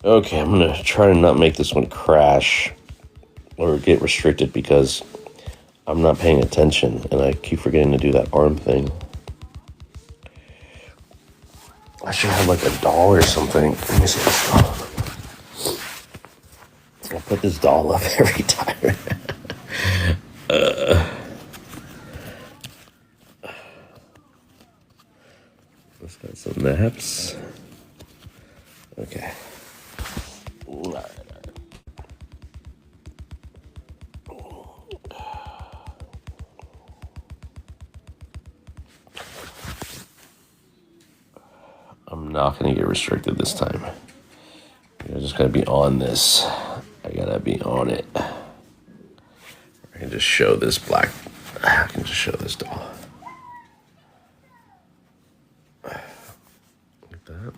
Okay, I'm gonna try to not make this one crash or get restricted because I'm not paying attention and I keep forgetting to do that arm thing. I should have like a doll or something. Let me see this doll. I put this doll up every time. Let's got some naps. Okay. I'm not gonna get restricted this time. I just gotta be on this. I gotta be on it. I can just show this black. I can just show this doll. Like that.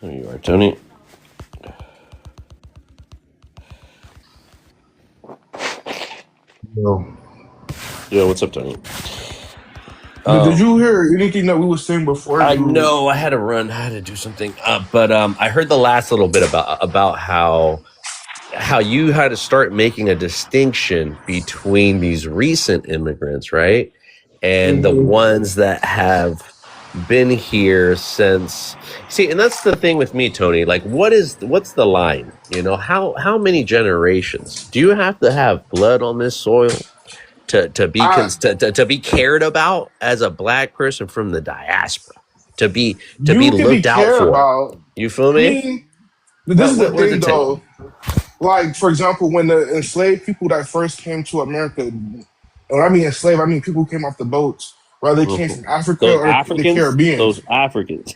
There you are, Tony. Yo. Yo, what's up, Tony? Did you hear anything that we were saying before I you? know I had to run. I had to do something. But I heard the last little bit about how you had to start making a distinction between these recent immigrants, right? And the Mhm. ones that have been here since. See, and that's the thing with me, Tony. Like, what's the line? You know, how many generations do you have to have blood on this soil I to be cared about as a black person from the diaspora, to be you can be looked out cared for? about. You feel I me? mean, this is the What does thing it take? though. Like for example, when the enslaved people that first came to America, and when I mean enslaved, I mean people who came off the boats, whether they came from Africa Those or the Africans, Caribbean. those Africans.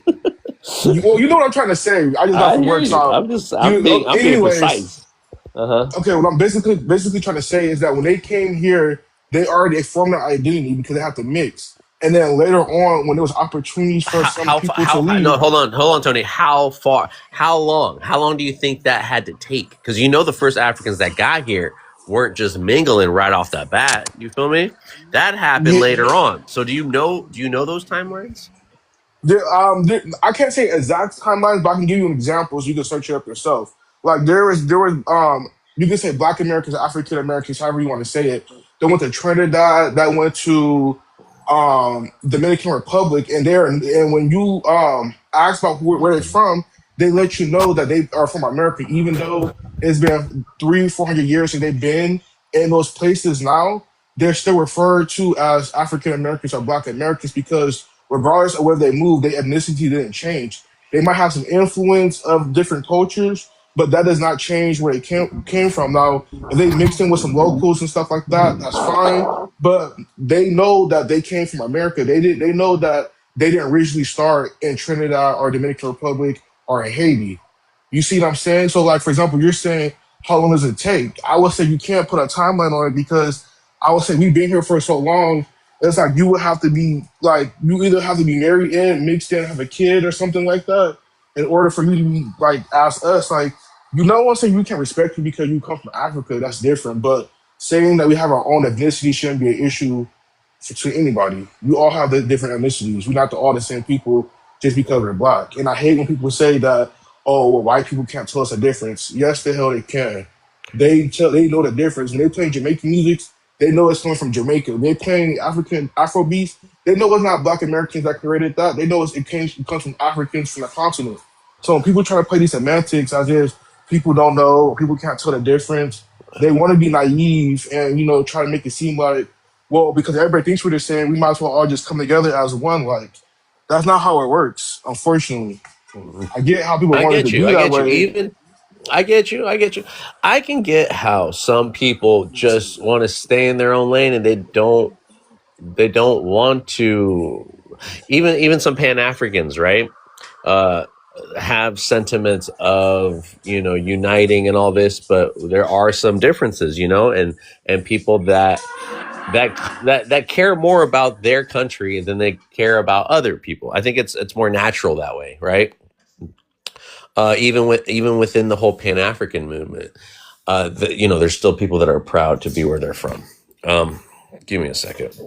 Well, you know what I'm trying to say. I just got I from hear work, you. so you. I'm being Anyways, precise. Uh huh. okay. What I'm basically trying to say is that when they came here, they already formed their identity because they have to mix. And then later on, when there was opportunities for some people to No, leave, hold on, Tony. How long do you think that had to take? Because you know the first Africans that got here weren't just mingling right off the bat. You feel me? That happened yeah, later on. So do you know those timelines? I can't say exact timelines, but I can give you examples. You can search it up yourself. Like there was you can say Black Americans, African Americans, however you want to say it. They went to Trinidad, that went to Dominican Republic, and when you ask about where it's from, they let you know that they are from America, even though it's been 300-400 years since they've been in those places now. They're still referred to as African Americans or Black Americans because regardless of where they move, their ethnicity didn't change. They might have some influence of different cultures, but that does not change where they came from. Now, if they mixed in with some locals and stuff like that, that's fine. But they know that they came from America. They know that they didn't originally start in Trinidad or Dominican Republic or in Haiti. You see what I'm saying? So, like for example, you're saying how long does it take? I would say you can't put a timeline on it because I would say we've been here for so long. It's like you would have to be like you either have to be married in, mixed in, have a kid or something like that in order for you to be like ask us like you know what I'm saying, we can respect you because you come from Africa, that's different. But saying that we have our own ethnicity shouldn't be an issue to anybody. We all have the different ethnicities. We're not all the same people just because we're black. And I hate when people say that, oh, well, white people can't tell us a difference. Yes, the hell they can. They know the difference. When they play Jamaican music, they know it's coming from Jamaica. When they playing African Afro beats, they know it's not Black Americans that created that. They know it comes from Africans from the continent. So when people try to play these semantics as if people don't know, people can't tell the difference, they want to be naive and try to make it seem like well, because everybody thinks we're the same, we might as well all just come together as one. Like, that's not how it works, unfortunately. Mhm. I get how people I wanted to get you. be I that get you. way. Even I get you. I get you. I can get how some people just want to stay in their own lane and they don't want to, even some Pan Africans, right? Uh, have sentiments of, uniting and all this, but there are some differences, and people that care more about their country than they care about other people. I think it's more natural that way, right? Even within the whole Pan African movement, there's still people that are proud to be where they're from. Give me a second.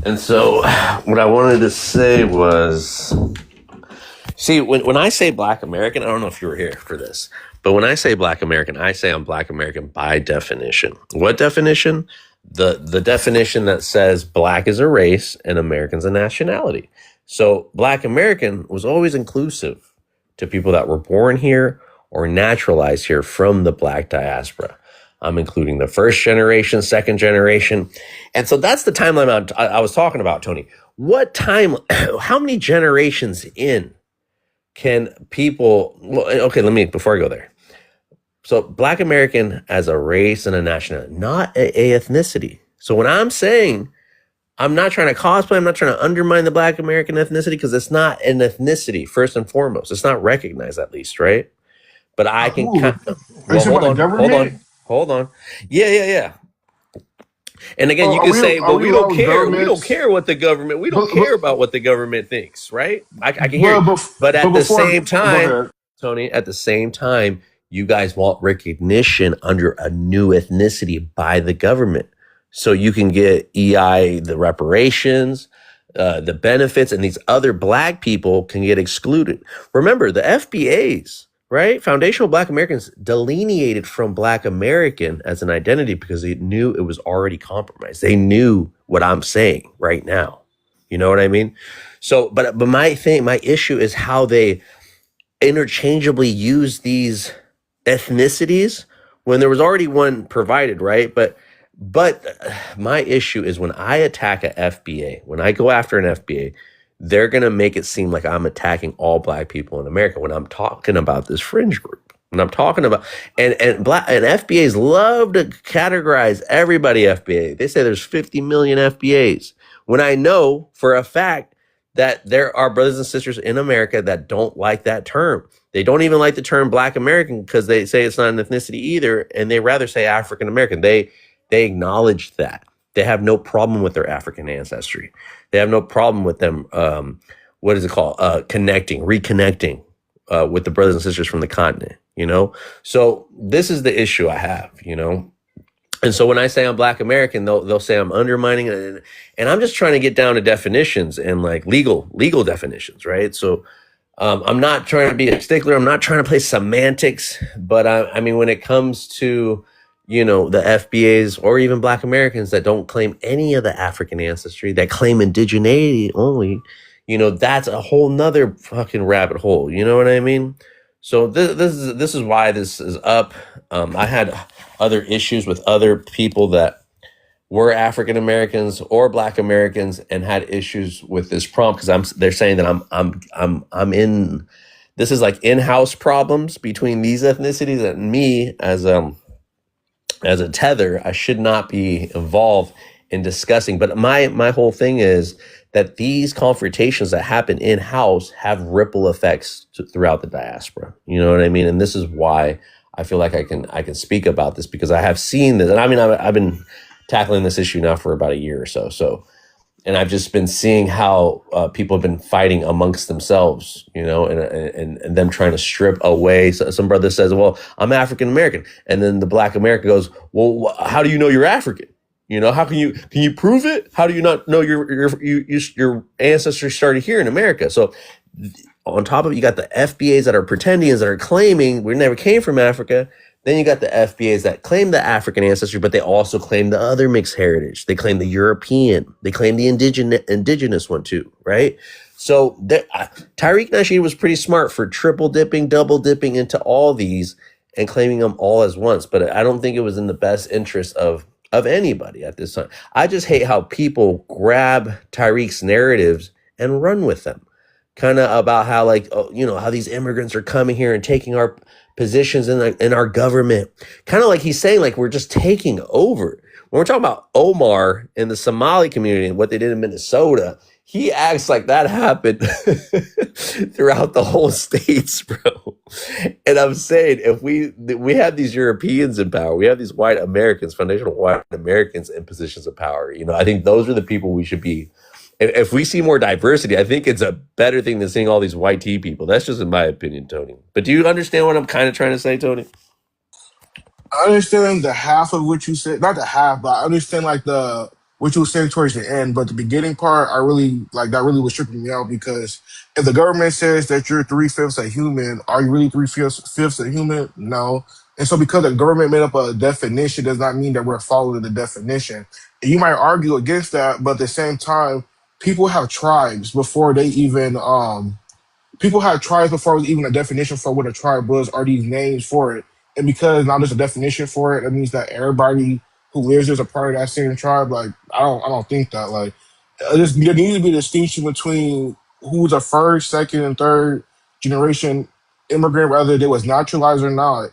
And so, what I wanted to say was, see, when I say Black American, I don't know if you were here for this, but when I say Black American, I say I'm Black American by definition. What definition? The definition that says Black is a race and American's a nationality. So Black American was always inclusive to people that were born here or naturalized here from the Black diaspora. I'm including the first generation, second generation. And so that's the timeline I was talking about, Tony. What time, how many generations in can people, well, okay, before I go there. So Black American as a race and a nationality, not a ethnicity. So when I'm saying I'm not trying to cosplay, I'm not trying to undermine the Black American ethnicity because it's not an ethnicity, first and foremost. It's not recognized, at least, right? But I can Who? kind of, Are you well, saying hold about the on, hold government? on, hold on. Yeah. And again, Or you can say, are well, we we don't allowed care. We don't governments? care what the government, we don't But but care about what the government thinks, right? I can hear but you. But but at the before, same go time, ahead. Tony, at the same time, you guys want recognition under a new ethnicity by the government. So you can get the reparations, the benefits, and these other Black people can get excluded. Remember, the FBAs, right? Foundational Black Americans delineated from Black American as an identity because they knew it was already compromised. They knew what I'm saying right now. You know what I mean? So, but my issue is how they interchangeably use these ethnicities when there was already one provided, right? But my issue is when I attack a FBA, when I go after an FBA, they're gonna make it seem like I'm attacking all Black people in America when I'm talking about this fringe group. When I'm talking about and FBAs love to categorize everybody FBA. They say there's 50 million FBAs. When I know for a fact that there are brothers and sisters in America that don't like that term. They don't even like the term Black American because they say it's not an ethnicity either, and they rather say African American. They acknowledge that. They have no problem with their African ancestry. They have no problem with them. What is it called? Reconnecting with the brothers and sisters from the continent. So this is the issue I have. And so when I say I'm Black American, they'll say I'm undermining it, and I'm just trying to get down to definitions and like legal definitions, right? So I'm not trying to be a stickler. I'm not trying to play semantics, but I mean, when it comes to the FBAs or even Black Americans that don't claim any of the African ancestry, that claim indigeneity only, that's a whole nother fucking rabbit hole. You know what I mean? So this is why this is up. I had other issues with other people that were African Americans or Black Americans and had issues with this prompt because they're saying that I'm in, this is like in-house problems between these ethnicities and me as a tether. I should not be involved in discussing. But my whole thing is that these confrontations that happen in-house have ripple effects throughout the diaspora. You know what I mean? And this is why I feel like I can speak about this because I have seen this. And I mean, I've been tackling this issue now for about a year or so. And I've just been seeing how people have been fighting amongst themselves, and them trying to strip away. So some brother says, "Well, I'm African American," and then the Black American goes, "Well, how do you know you're African? How can you prove it? How do you not know your ancestry started here in America?" So on top of it, you got the FBAs that are pretending, that are claiming we never came from Africa. Then you got the FBAs that claim the African ancestry, but they also claim the other mixed heritage. They claim the European. They claim the indigenous one too, right? So Tariq Nasheed was pretty smart for triple dipping, double dipping into all these and claiming them all as once. But I don't think it was in the best interest of anybody at this time. I just hate how people grab Tyreek's narratives and run with them. Kind of about how, like, oh, how these immigrants are coming here and taking our positions in our government. Kind of like he's saying, like, we're just taking over. When we're talking about Omar and the Somali community and what they did in Minnesota, he acts like that happened throughout the whole states, bro. And I'm saying, if we have these Europeans in power, we have these white Americans, foundational white Americans in positions of power. I think those are the people we should be. If we see more diversity, I think it's a better thing than seeing all these white tea people. That's just in my opinion, Tony. But do you understand what I'm kind of trying to say, Tony? I understand the half of what you said, not the half, but I understand like the what you were saying towards the end. But the beginning part, I really like that. Really was tripping me out because if the government says that you're 3/5 a human, are you really 3/5 a human? No. And so because the government made up a definition does not mean that we're following the definition. And you might argue against that, but at the same time, people have tribes before they even people had tribes before it was even a definition for what a tribe was, or these names for it. And because now there's a definition for it, that means that everybody who lives there's a part of that same tribe. Like I don't think that. Like there needs to be a distinction between who's a first, second, and third generation immigrant, whether they was naturalized or not,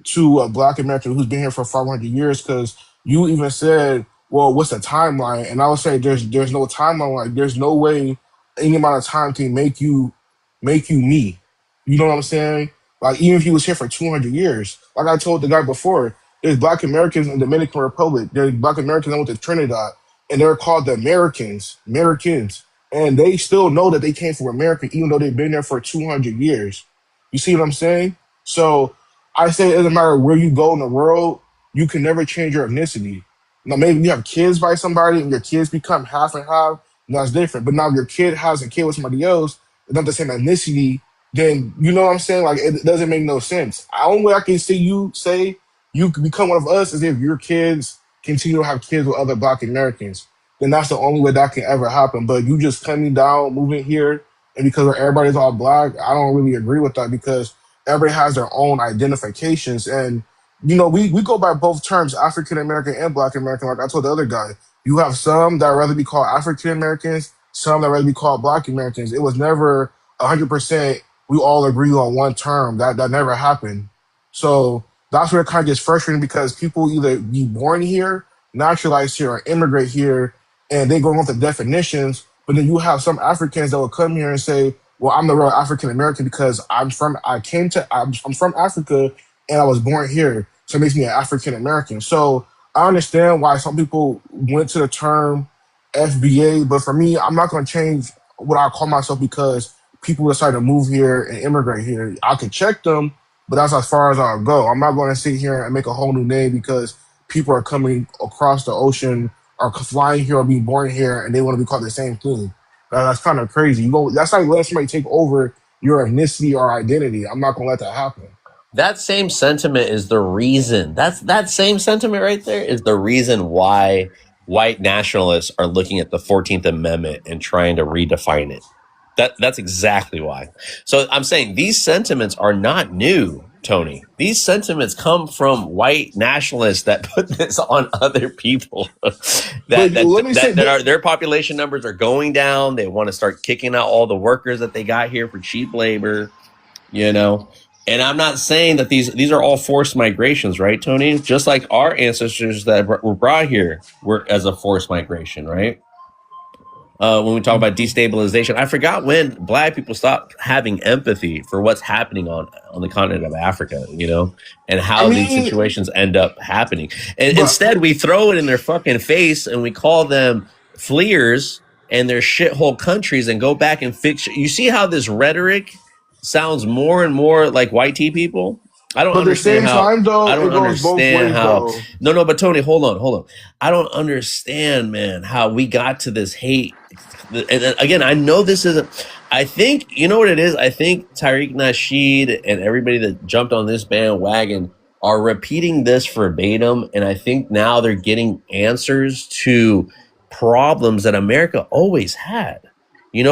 to a Black American who's been here for 500 years. Because you even said, well, what's the timeline? And I would say there's no timeline. Like there's no way any amount of time can make you me. You know what I'm saying? Like even if you was here for 200 years, like I told the guy before, there's Black Americans in the Dominican Republic. There's Black Americans that went to Trinidad, and they're called the Americans, and they still know that they came from America, even though they've been there for 200 years. You see what I'm saying? So I say it doesn't matter where you go in the world, you can never change your ethnicity. Now maybe you have kids by somebody, and your kids become half and half. And that's different. But now if your kid has a kid with somebody else, not the same ethnicity, then you know what I'm saying? Like it doesn't make no sense. The only way I can see you say you could become one of us is if your kids continue to have kids with other Black Americans. Then that's the only way that can ever happen. But you just coming down, moving here, and because everybody's all Black, I don't really agree with that because everybody has their own identifications. And we go by both terms, African American and Black American. Like I told the other guy, you have some that rather be called African Americans, some that rather be called Black Americans. It was never 100%. We all agree on one term. That never happened. So that's where it kind of gets frustrating because people either be born here, naturalized here, or immigrate here, and they go off the definitions. But then you have some Africans that will come here and say, "Well, I'm the real African American because I'm from Africa and I was born here, so it makes me an African American." So I understand why some people went to the term FBA, but for me, I'm not going to change what I call myself because people decide to move here and immigrate here. I could check them, but that's as far as I'll go. I'm not going to sit here and make a whole new name because people are coming across the ocean or flying here or being born here and they want to be called the same thing. That's kind of crazy. That's like letting somebody take over your ethnicity or identity. I'm not going to let that happen. That same sentiment is the reason. That same sentiment right there is the reason why white nationalists are looking at the 14th Amendment and trying to redefine it. That's exactly why. So I'm saying these sentiments are not new, Tony. These sentiments come from white nationalists that put this on other people. Their population numbers are going down. They want to start kicking out all the workers that they got here for cheap labor, And I'm not saying that these are all forced migrations, right, Tony? Just like our ancestors that were brought here were as a forced migration, right? When we talk about destabilization, I forgot when Black people stopped having empathy for what's happening on the continent of Africa, and how these situations end up happening. And instead, we throw it in their fucking face and we call them fleers and their shithole countries and go back and fix. You see how this rhetoric sounds more and more like white tea people? I don't understand how. Time, though, I don't understand how. Though. No, but Tony, hold on. I don't understand, man, how we got to this hate. And again, I know this isn't. I think you know what it is. I think Tariq Nasheed and everybody that jumped on this bandwagon are repeating this verbatim, and I think now they're getting answers to problems that America always had.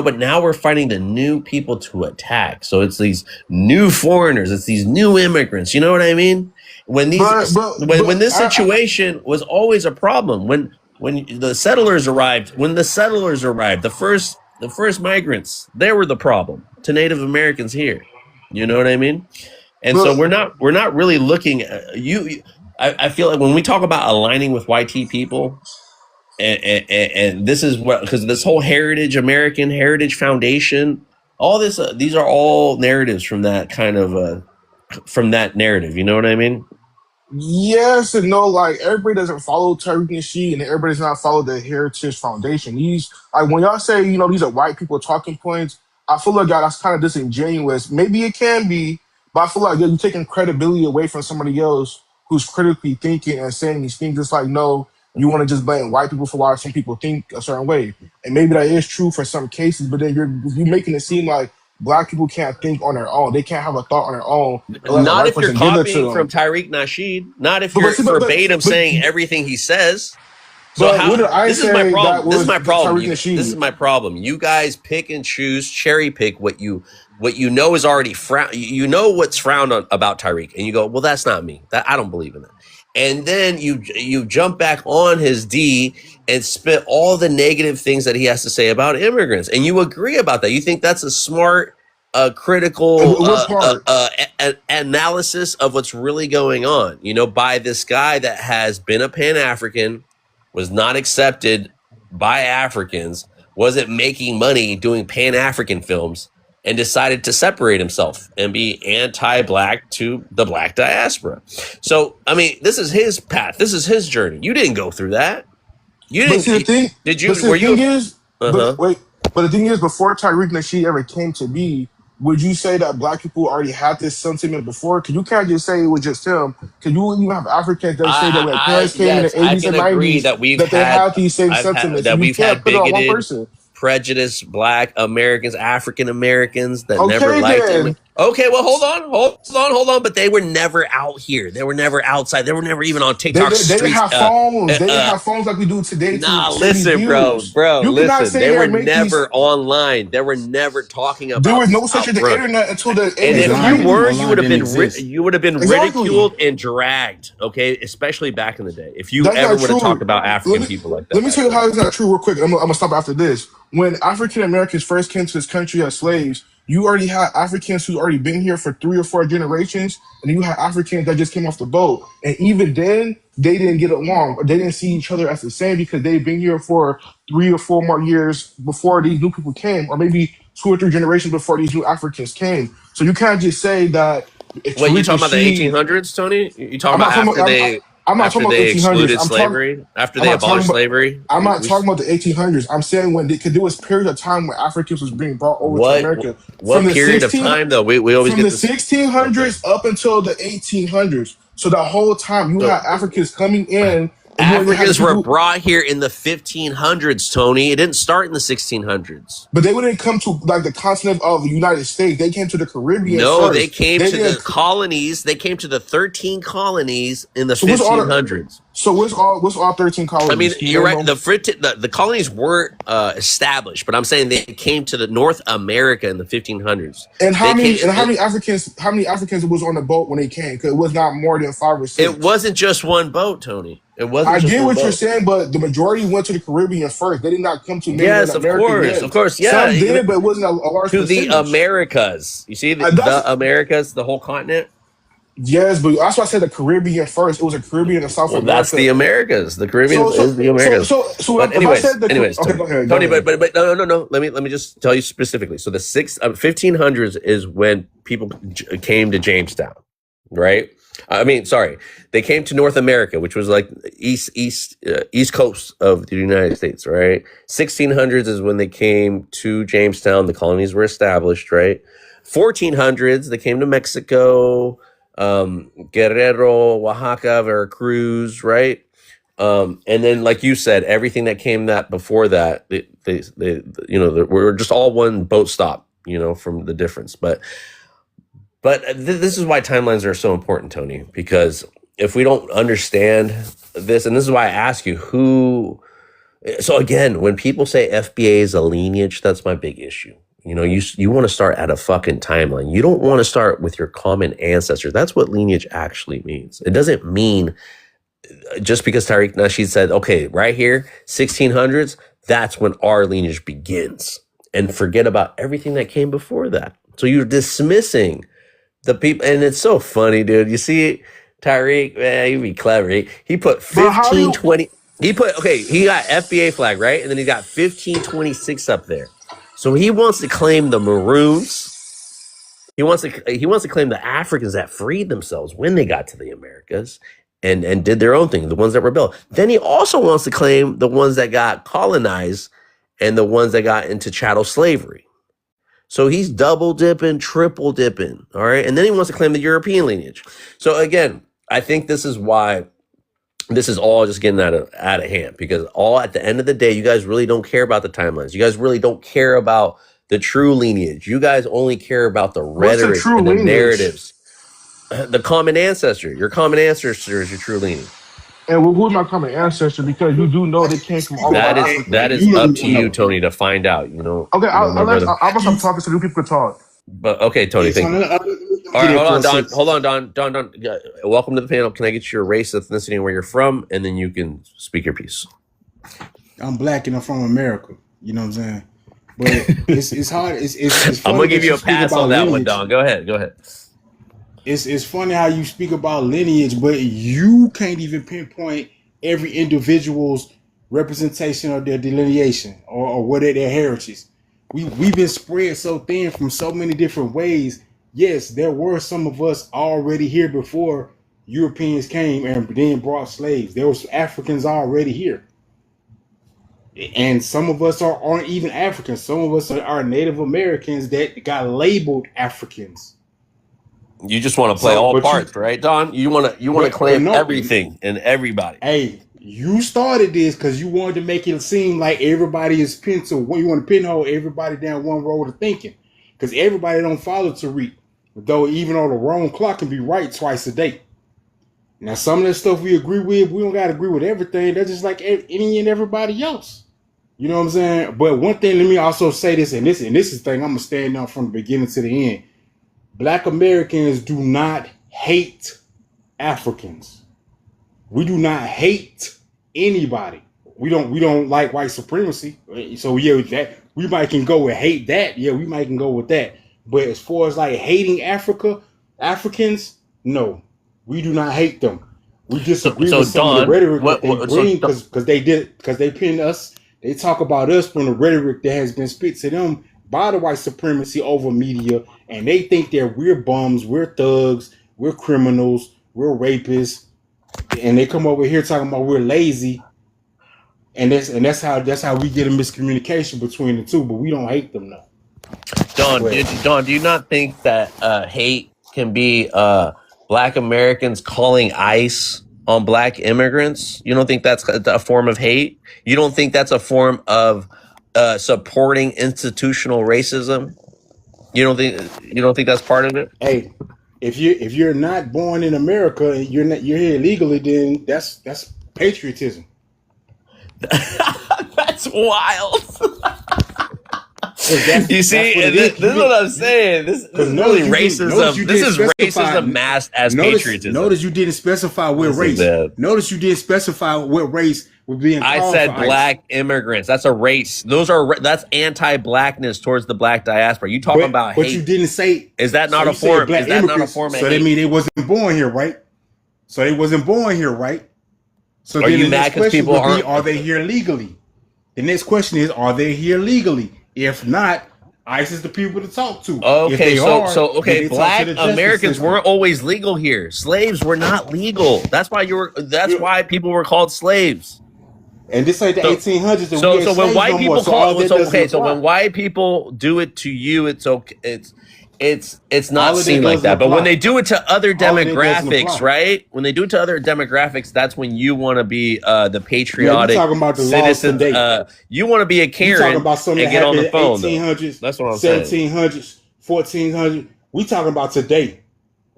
but now we're finding the new people to attack. So it's these new foreigners, it's these new immigrants. You know what I mean? When but these but when but this situation was always a problem. When the settlers arrived, the first migrants, they were the problem to Native Americans here. You know what I mean? And so but we're not really looking at I feel like when we talk about aligning with YT people, and this is what, because this whole American Heritage Foundation, all this, these are all narratives from that kind of from that narrative. You know what I mean? yes and no, like everybody doesn't follow Tariq Nasheed and everybody does not follow the Heritage Foundation. These, like when y'all say, these are white people talking points, I feel like that's kind of disingenuous. Maybe it can be, but I feel like you're taking credibility away from somebody else who's critically thinking and saying these things. It's like, no, you want to just blame white people for why some people think a certain way. And maybe that is true for some cases, but then you're making it seem like black people can't think on their own. They can't have a thought on their own unless a Not white if you're person gives it to copying from them. Tariq Nasheed. Not if But you're see, but but verbatim but saying everything he says. So but what how did I this is my say that problem. This is was my problem. Tariq This is Nasheed? my problem. You guys pick and choose, cherry pick what you know is already you know what's frowned on about Tariq, and you go, well, that's not me. That I don't believe in that. And then you jump back on his D and spit all the negative things that he has to say about immigrants, and you agree about that. You think that's a smart, critical Which part? analysis of what's really going on. By this guy that has been a Pan African, was not accepted by Africans, wasn't making money doing Pan African films, and decided to separate himself and be anti-black to the black diaspora. So, I mean, this is his path. This is his journey. You didn't go through that. You But see the didn't. thing. Did But you? see the Were thing you? is, Uh but huh. wait. But the thing is, before Tariq Nasheed ever came to be, would you say that black people already had this sentiment before? Because you can't just say it was just him. Because you even have Africans that say that when their parents came in Yes, the I 80s can and agree 90s, that we've that they had, had these same I've had sentiments. So that you we've can't had put it on one bigoted, person. prejudiced Black Americans, African Americans that never Okay, liked then. immigrants. Okay, well, hold on. But they were never out here. They were never outside. They were never even on TikTok They didn't streets. have phones. Uh, They didn't uh, have phones like we do today to Nah, share these listen, views. You cannot listen. sit They here were and make never these. online. They were never talking There about was this no such out as the front. internet until the And 80s if and you Online 90s. were, you online would have didn't been exist. Exactly. ridiculed and dragged. Okay, especially back in the day. If you That's ever not would have talked true. about Let African me people like that let me back tell you then. how it's not true real quick. I'm gonna stop after this. When African Americans first came to this country as slaves, you already had Africans who already been here for 3 or 4 generations, and then you had Africans that just came off the boat. And even then, they didn't get along, or they didn't see each other as the same because they've been here for 3 or 4 more years before these new people came, or maybe 2 or 3 generations before these new Africans came. So you can't just say that it's Wait, you Tariq talking about the Nasheed. 1800s, Tony? You talking I'm about not talking about. I'm not talking after about they 1800s. excluded slavery, after I'm they not talking abolished about. slavery? I'm not talking about the 1800s. I'm saying when because there was periods of time when Africans was being brought over to What America from what the period of 16 time though? We always from get the this. 1600s Okay, up until the 1800s. So the whole time you had so Africans coming in, and you only had the Africans were people, brought here in the 1500s, Tony. It didn't start in the 1600s. but they wouldn't come to like the continent of the United States. They came to the Caribbean No, they first. came They to the didn't. colonies. They came to the 13 colonies in the So what's all the 1500s. what's all 13 I mean, colonies? Can you you're name right. them? The colonies weren't established, but I'm saying they came to the North America in the 1500s. And They how came. many Africans was on the boat when they came? Because it was not more than five or It six. wasn't just one boat, Tony. It wasn't I just get one what you're boat. saying, but the majority went to the Caribbean first. They did not come to mainland Yes, America of yet. course, Some yeah. did, but it wasn't a large To the percentage. Americas. You see That's the Americas, the whole continent. yes, but that's why I said the Caribbean first. It was a Caribbean and South Well, that's the America. Americas. The Caribbean So so is the so Americas. so so But if I said anyways, okay, Tony, go ahead, go ahead. but no. Let me just tell you specifically. So the 1500s is when people came to Jamestown, right? I mean, sorry, they came to North America, which was like east coast of the United States, right? 1600s is when they came to Jamestown. The colonies were established, right? 1400s they came to Mexico, Guerrero, Oaxaca, Veracruz, right? And then, like you said, everything that came that before that, we're just all one boat stop, from the difference. But this is why timelines are so important, Tony, because if we don't understand this, and this is why I ask you, So again, when people say FBA is a lineage, that's my big issue. You know, you want to start at a fucking timeline. You don't want to start with your common ancestor. That's what lineage actually means. It doesn't mean just because Tariq Nasheed said, okay, right here, 1600s, that's when our lineage begins. And forget about everything that came before that. So you're dismissing the people. And it's so funny, dude. You see Tariq, man, he'd be clever. He put But how do 15, you? 20. He got FBA flag, right? And then he got 1526 up there. So he wants to claim the Maroons. He wants to claim the Africans that freed themselves when they got to the Americas and did their own thing, the ones that rebelled. Then he also wants to claim the ones that got colonized and the ones that got into chattel slavery. So he's double dipping, triple dipping, all right? And then he wants to claim the European lineage. So again, I think this is why this is all just getting out of hand, because all at the end of the day, you guys really don't care about the timelines. You guys really don't care about the true lineage. You guys only care about the What's the rhetoric true and the lineage? narratives. The common ancestor. Your common ancestor is your true lineage. And who's my common ancestor? Because you do know they came from all over Africa. That is up to you, Tony, to find out. You know. Okay, you know, my brother. I'm gonna stop talking so new people can talk. But okay, Tony, Yes, thank you. All right, hold on, Don. Welcome to the panel. Can I get your race, ethnicity, and where you're from, and then you can speak your piece. I'm black and I'm from America. You know what I'm saying? But it's hard. It's funny I'm gonna give that you a speak pass about on that one, lineage. Don. Go ahead. It's funny how you speak about lineage, but you can't even pinpoint every individual's representation of their delineation or what are their heritage. We've been spread so thin from so many different ways. Yes, there were some of us already here before Europeans came and then brought slaves. There was Africans already here. And some of us aren't even Africans. Some of us are Native Americans that got labeled Africans. You just want to play all parts, right, Don? You want to claim everything and everybody. Hey, you started this because you wanted to make it seem like everybody is pencil. You want to pinhole everybody down one road of thinking, because everybody don't follow Tariq. Even though the wrong clock can be right twice a day. Now, some of that stuff we agree with, we don't got to agree with everything. That's just like any and everybody else. You know what I'm saying? But one thing, let me also say this, and this is the thing I'm gonna stand on from the beginning to the end. Black Americans do not hate Africans. We do not hate anybody. We don't like white supremacy. So yeah, that we might can go with hate that. Yeah, we might can go with that. But as far as like hating Africans, no, we do not hate them. We disagree with some of the rhetoric that they bring because they pin us. They talk about us from the rhetoric that has been spit to them by the white supremacy over media, and they think that we're bums, we're thugs, we're criminals, we're rapists, and they come over here talking about we're lazy, and that's how we get a miscommunication between the two. But we don't hate them, though. Don, do you not think that hate can be Black Americans calling ICE on Black immigrants? You don't think that's a form of hate? You don't think that's a form of supporting institutional racism? You don't think that's part of it? Hey, if you're not born in America and you're here illegally, then that's patriotism. That's wild. You see, this is what I'm saying. This is really racism. This is racism masked as patriotism. Notice you didn't specify what race. Notice you didn't specify what race was being called. I said Black immigrants. That's a race. That's anti-Blackness towards the Black diaspora. You talking about hate? But you didn't say. Is that not a form? Is that not a form of hate? So that means they wasn't born here, right? So are you mad because people aren't? Are they here legally? The next question is, are they here legally? If not, ICE is the people to talk to. Okay, Black Americans weren't always legal here. Slaves were not legal. That's why why people were called slaves. And this ain't the 1800s. So when white people when white people do it to you, it's okay. It's not seen like that. But when they do it to other demographics, right? When they do it to other demographics, that's when you want to be the patriotic citizens. You want to be a Karen and get on the phone. 1800s, that's what I'm saying. 1700s, 1400s. We talking about today.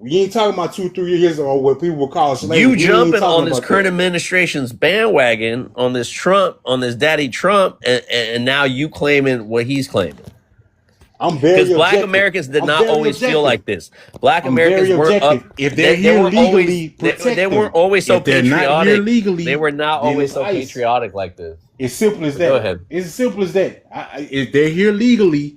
We ain't talking about 2-3 years ago what people would call slavery. You We ain't jumping talking on this about current that. administration's bandwagon on this Trump, on this daddy Trump, and now you claiming what he's claiming. I'm Because very Black objective. Americans did I'm not very always feel objective. like this. Black I'm Americans very weren't up. objective. If they're They here weren't legally, always. protect They weren't them. always so If they're not here patriotic. legally, They were not then always it's so ICE. patriotic like this. It's simple as But that. go ahead. It's as simple as that. If they're here legally,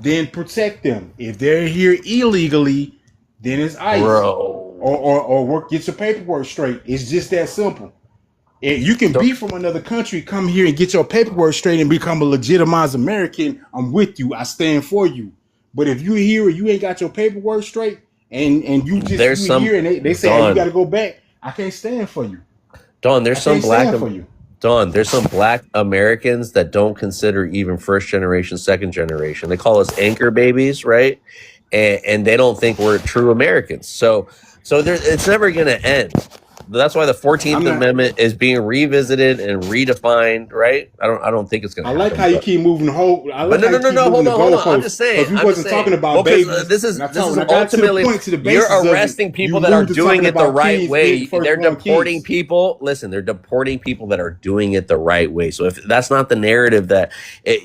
then protect them. If they're here illegally, then it's ICE. Bro. Or work, get your paperwork straight. It's just that simple. And you can be from another country, come here and get your paperwork straight and become a legitimized American. I'm with you. I stand for you. But if you're here and you ain't got your paperwork straight and you just There's you some- here and they say hey, Don. you got to go back, I can't stand for you. Don, there's I some can't black stand for you. Don, there's some Black Americans that don't consider even first generation, second generation. They call us anchor babies, right? And they don't think we're true Americans. So it's never going to end. That's why the 14th Amendment is being revisited and redefined, right? I don't think it's going to I happen. like how you keep moving the whole. I But like how you keep moving the hold on. I'm goalposts, just saying. because we I'm wasn't just saying. talking about Well, 'cause, babies. this is And when I got ultimately to the point, to the basis you're of it, arresting people you that are moved to doing talking it the about right kids way. being They're firstborn deporting kids. people. Listen, they're deporting people that are doing it the right way. So if that's not the narrative,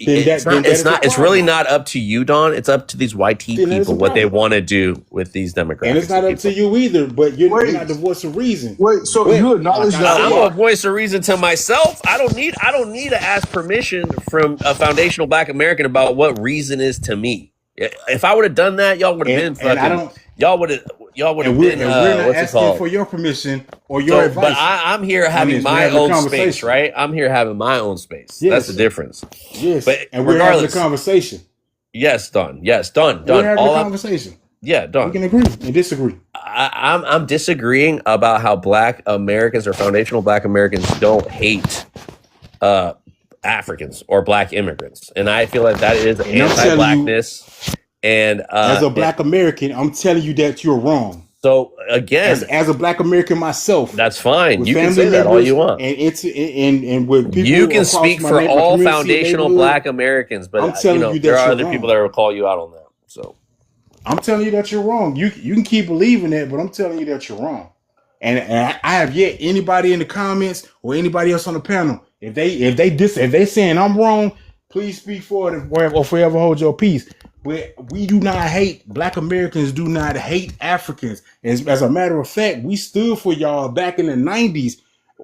it's really not up to you, Don. It's up to these YT Then that's people a what they problem. want to do with these demographics. And it's not up to you either. But you're not the voice of reason. Wait, so But, you acknowledge like I that? I'm a voice of reason to myself. I don't need to ask permission from a foundational Black American about what reason is to me. If I would have done that, y'all would have been and I fucking. don't. Y'all would have And we're been. not What's it asking called? for your permission or your advice. But I'm here having this. We're my having a own space, conversation. right? I'm here having my own space. Yes. That's the difference. Yes, But and we're having a regardless- conversation. Yes, done. Yes, done. We're having All a I'm, conversation. yeah, We done. can agree and disagree. I'm disagreeing about how Black Americans or foundational Black Americans don't hate Africans or Black immigrants, and I feel like that is And I'm telling you, anti-Blackness. And as a Black American, I'm telling you that you're wrong. so again, As a Black American myself, that's fine. with You can family say that all members you want. and with people You can across speak my for my all community, foundational neighborhood, Black Americans, but I'm telling you that there are you're other wrong. people that will call you out on that. So I'm telling you that you're wrong. You can keep believing that, but I'm telling you that you're wrong. And I have yet anybody in the comments or anybody else on the panel, if they saying I'm wrong, please speak for it or forever hold your peace. But we do not hate, Black Americans do not hate Africans. As a matter of fact, we stood for y'all back in the 90s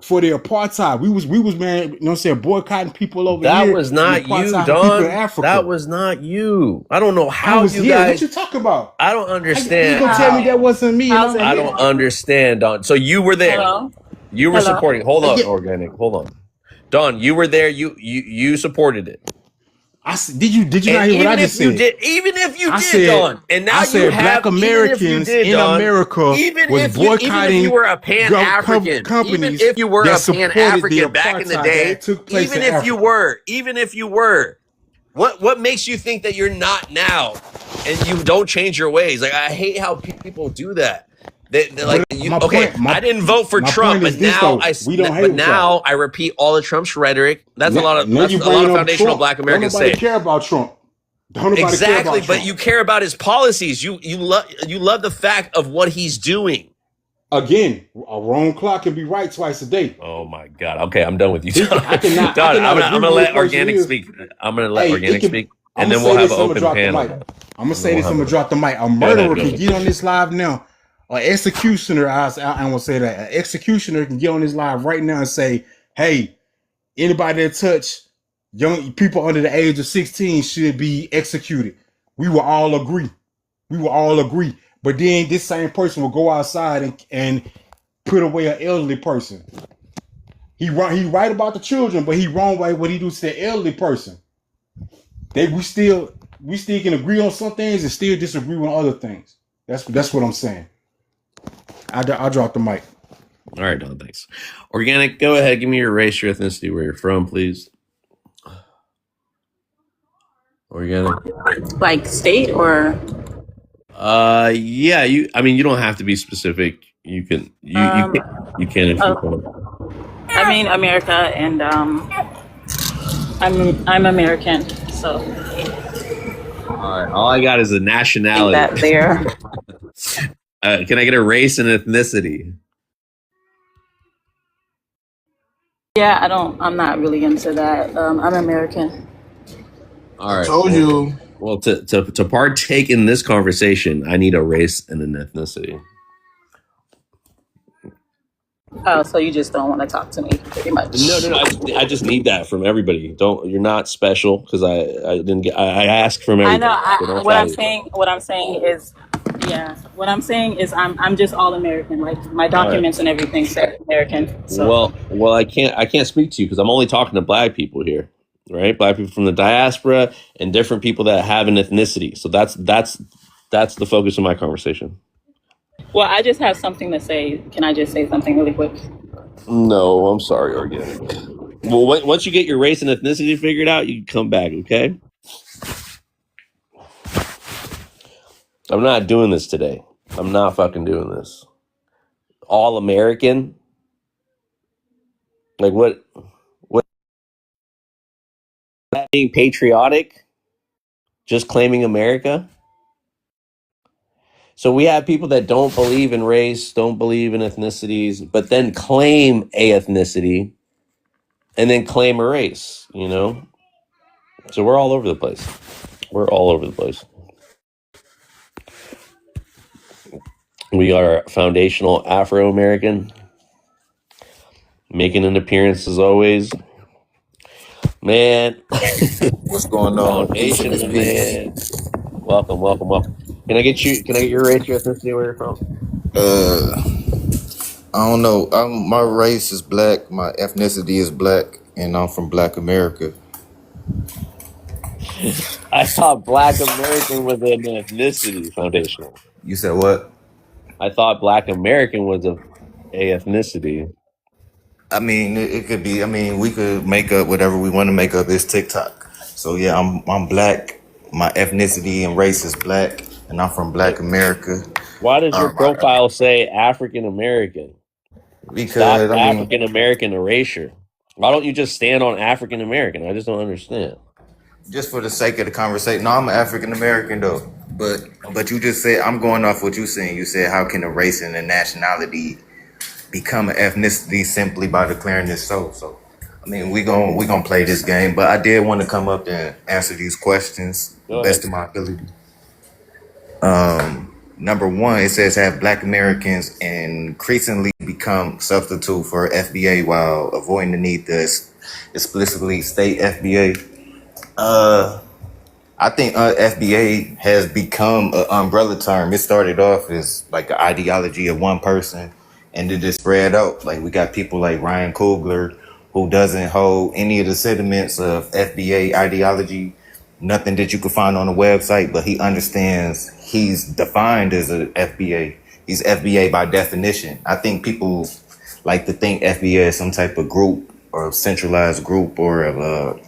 for the apartheid. We was man, you know what I'm saying, boycotting people over that here. was not and you, apartheid people in Don. Africa. That was not you. I don't know I how was you here. guys. What you talking about? I don't You understand. gonna tell me that wasn't me? How's and it? I I'm don't here? understand, Don. So you were there. Hello. You were Hello. supporting. Hold on, Yeah. organic. Hold on, Don. You were there. You supported it. Did you not And hear what I even just if you said? did, even if you I did, said- Don, and now I said you have Black even if you Americans did, in Don, America even was if you boycotting were a Pan African, companies even if you were that a supported Pan the African back in the apartheid day, that took place even in if you Africa. were, what makes you think that you're not now, and you don't change your ways? Like I hate how people do that. They like you. My Okay, point- my- I didn't vote for my Trump, point is but this, now though. We don't hate with y'all. I repeat all of Trump's rhetoric. That's a Now- lot of now that's you a lot bringing of up foundational Trump. Black Americans Don't nobody say. care about Trump. Don't nobody care Exactly, about but Trump. you care about his policies. You love the fact of what he's doing. Again, a wrong clock can be right twice a day. Oh my God. Okay, I'm done with you. I cannot Don, agree I'm with gonna the let person organic is. speak. I'm gonna let Hey, organic it can- speak, I'ma and then say we'll have this, an I'ma open drop the panel. mic. I'm gonna say We'll this. have I'm a- gonna drop the mic. A ahead, murderer go can ahead. get on this live now. An executioner, I want to say that. An executioner can get on this live right now and say, "Hey, anybody that touch young people under the age of 16 should be executed." We will all agree. But then this same person will go outside and put away an elderly person. He right about the children, but he wrong by what he do to the elderly person. We still can agree on some things and still disagree on other things. That's what I'm saying. I'll drop the mic. All right, Don. Thanks. Organic, go ahead. Give me your race, your ethnicity, where you're from, please. Organic. Like state or Yeah. You don't have to be specific. You can. You can if you want. I mean America, and I'm American, so All right. All I got is a I think nationality. that there. Can I get a race and ethnicity? Yeah, I'm not really into that. I'm American. All I right. told you. Well, to partake in this conversation, I need a race and an ethnicity. Oh, so you just don't want to talk to me, pretty No, much. no, no. I just need that from everybody. Don't. You're not special because I didn't get. I asked from I know. everybody. So don't What fight I'm it. saying. What I'm saying is, yeah. What I'm saying is, I'm just all American. Like my All right. documents and everything say American. So Well, I can't speak to you because I'm only talking to black people here, right? Black people from the diaspora and different people that have an ethnicity. So that's the focus of my conversation. well, I just have something to say. Can I just say something really quick? No, I'm sorry, organic. Well, once you get your race and ethnicity figured out, you can come back. Okay. I'm not doing this today. I'm not fucking doing this. All American. Like what? What? Being patriotic? Just claiming America? So we have people that don't believe in race, don't believe in ethnicities, but then claim a ethnicity and then claim a race, you know? So we're all over the place. We're all over the place. We are foundational Afro American, making an appearance as always. Man, What's going on? Peace in this foundational piece. man. Welcome, welcome, welcome. Can I get your race, your ethnicity, where you're from? Uh, I don't know. My race is black. My ethnicity is black, and I'm from Black America. I thought Black American was an ethnicity foundational. You said what? I thought Black American was a ethnicity. I mean, it could be. I mean, we could make up whatever we want to make up. It's TikTok. So yeah, I'm black. My ethnicity and race is black, and I'm from Black America. Why does your I mean, profile say African American? Stop because I mean, African American erasure. Why don't you just stand on African American? I just don't understand. just for the sake of the conversation. No, I'm African American though. But you just said I'm going off what you saying. You said how can a race and a nationality become an ethnicity simply by declaring this so. So, I mean, we gonna play this game, but I did want to come up and answer these questions the Go ahead. best of my ability. Number one, it says have Black Americans increasingly become substitute for FBA while avoiding the need to explicitly state FBA. I think FBA has become an umbrella term. It started off as like the ideology of one person, and it just spread out. Like we got people like Ryan Coogler, who doesn't hold any of the sentiments of FBA ideology, nothing that you could find on the website, but he understands he's defined as a FBA. He's FBA by definition. I think people like to think FBA is some type of group or centralized group or of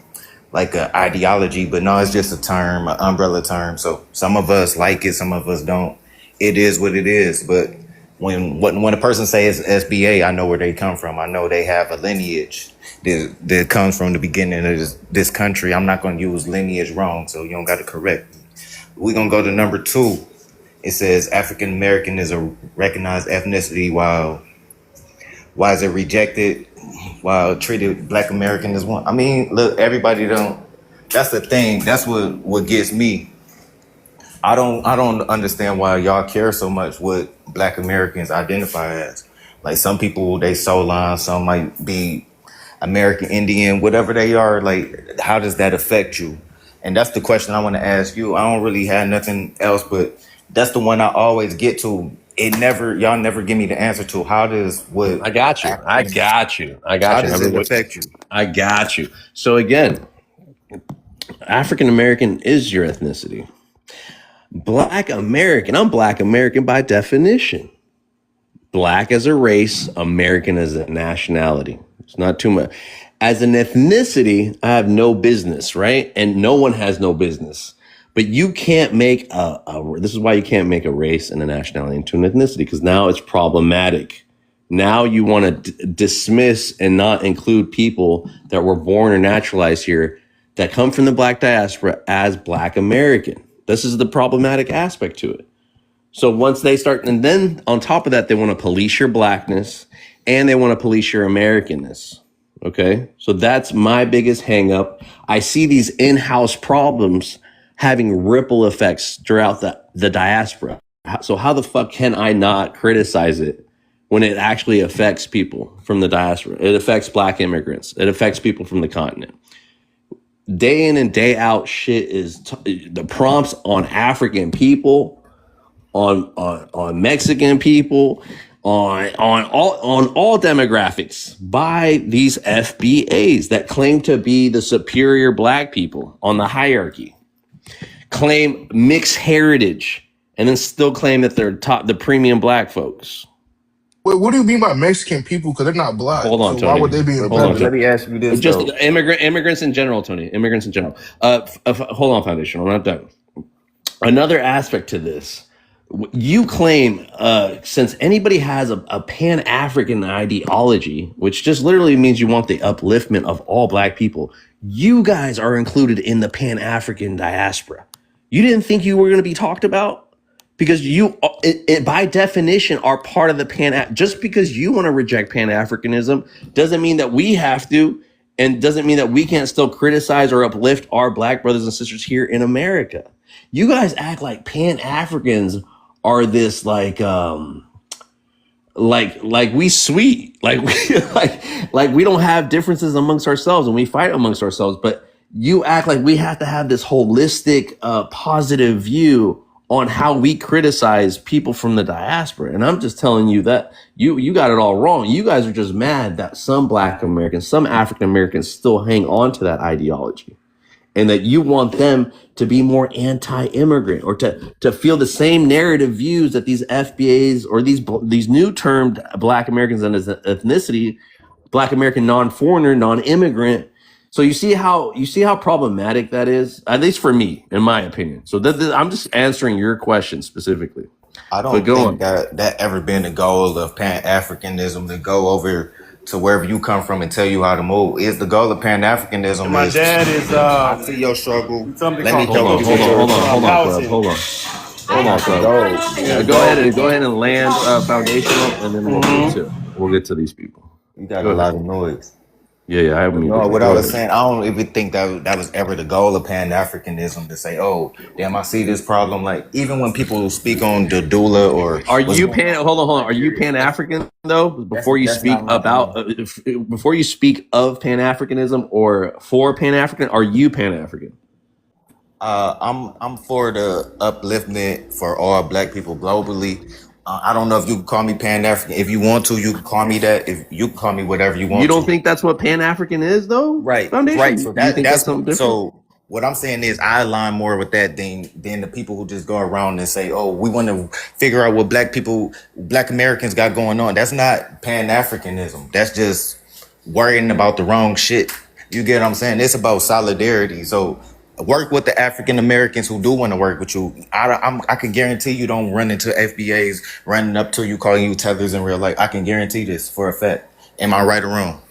like an ideology, but no, it's just a term, an umbrella term. So some of us like it, some of us don't. It is what it is. But when a person says SBA, I know where they come from. I know they have a lineage that comes from the beginning of this country. I'm not going to use lineage wrong, so you don't got to correct me. We're going to go to number two. It says African American is a recognized ethnicity, while why is it rejected while treated Black American as one? I mean, look, everybody don't. That's the thing. That's what gets me. I don't understand why y'all care so much what Black Americans identify as. Like some people, they soul line, some might be American Indian, whatever they are. Like, how does that affect you? And that's the question I want to ask you. I don't really have nothing else, but that's the one I always get to. Y'all never give me the answer to how does what I got you. I African, got you. I got how you. does it affect you? I got you. So again, African American is your ethnicity. Black American. I'm Black American by definition. Black as a race, American as a nationality. It's not too much. As an ethnicity, I have no business, right? And no one has no business. But you can't make this is why you can't make a race and a nationality into an ethnicity, because now it's problematic. Now you want to dismiss and not include people that were born or naturalized here that come from the Black diaspora as Black American. This is the problematic aspect to it. So once they start, and then on top of that, they want to police your blackness and they want to police your Americanness. Okay. So that's my biggest hang up. I see these in-house problems having ripple effects throughout the diaspora. So how the fuck can I not criticize it when it actually affects people from the diaspora? It affects black immigrants. It affects people from the continent. Day in and day out shit is the prompts on African people, on Mexican people, on all demographics by these FBAs that claim to be the superior black people on the hierarchy, claim mixed heritage, and then still claim that they're the premium black folks. Wait, what do you mean by Mexican people? Because they're not black. Hold on, So why Tony. would they be Hold on, indebted? Let me ask you this Just though. immigrants in general, Tony. Immigrants in general. Hold on, Foundation. I'm not done. Another aspect to this, you claim, since anybody has a Pan-African ideology, which just literally means you want the upliftment of all black people, you guys are included in the Pan-African diaspora. You didn't think you were going to be talked about? Because you, by definition, are part of the just because you want to reject Pan-Africanism doesn't mean that we have to, and doesn't mean that we can't still criticize or uplift our black brothers and sisters here in America. You guys act like Pan-Africans are this like we sweet, like we like we don't have differences amongst ourselves and we fight amongst ourselves, but you act like we have to have this holistic positive view on how we criticize people from the diaspora. And I'm just telling you that you got it all wrong. You guys are just mad that some black Americans, some African Americans still hang on to that ideology, and that you want them to be more anti-immigrant or to feel the same narrative views that these FBAs or these new termed black Americans and ethnicity, black American non-foreigner, non-immigrant. So you see how problematic that is, at least for me, in my opinion. So I'm just answering your question specifically. I But don't go think on. that ever been the goal of Pan-Africanism to go over to wherever you come from and tell you how to move. Is the goal of Pan-Africanism My is dad is I see your struggle. something Let me called help you Hold with on, yours. housing. Hold on, The club. goal. Yeah, Go ahead and land foundational, and then we'll get to these people. You got Go a ahead. lot of noise. Yeah, I have muted No, you. what Go I was ahead. saying, I don't even think that was ever the goal of Pan-Africanism to say, oh, damn, I see this problem. Like, even when people speak on the doula or Are what's you going on hold on. in Are you Nigeria, Pan-African though? Before you that's speak not my about, point. before you speak of Pan-Africanism or for Pan-African, are you Pan-African? I'm for the upliftment for all black people globally. I don't know if you can call me Pan-African. If you want to, you can call me that. If you can call me whatever you You want don't to. think that's what Pan-African is though? Right, right. Foundation? So You think that's something different? so what I'm saying is I align more with that than the people who just go around and say, oh, we want to figure out what black Americans got going on. That's not Pan-Africanism. That's just worrying about the wrong shit. You get what I'm saying? It's about solidarity. So work with the African Americans who do want to work with you. I can guarantee you don't run into FBAs running up to you calling you tethers in real life. I can guarantee this for a fact. Am I right or wrong?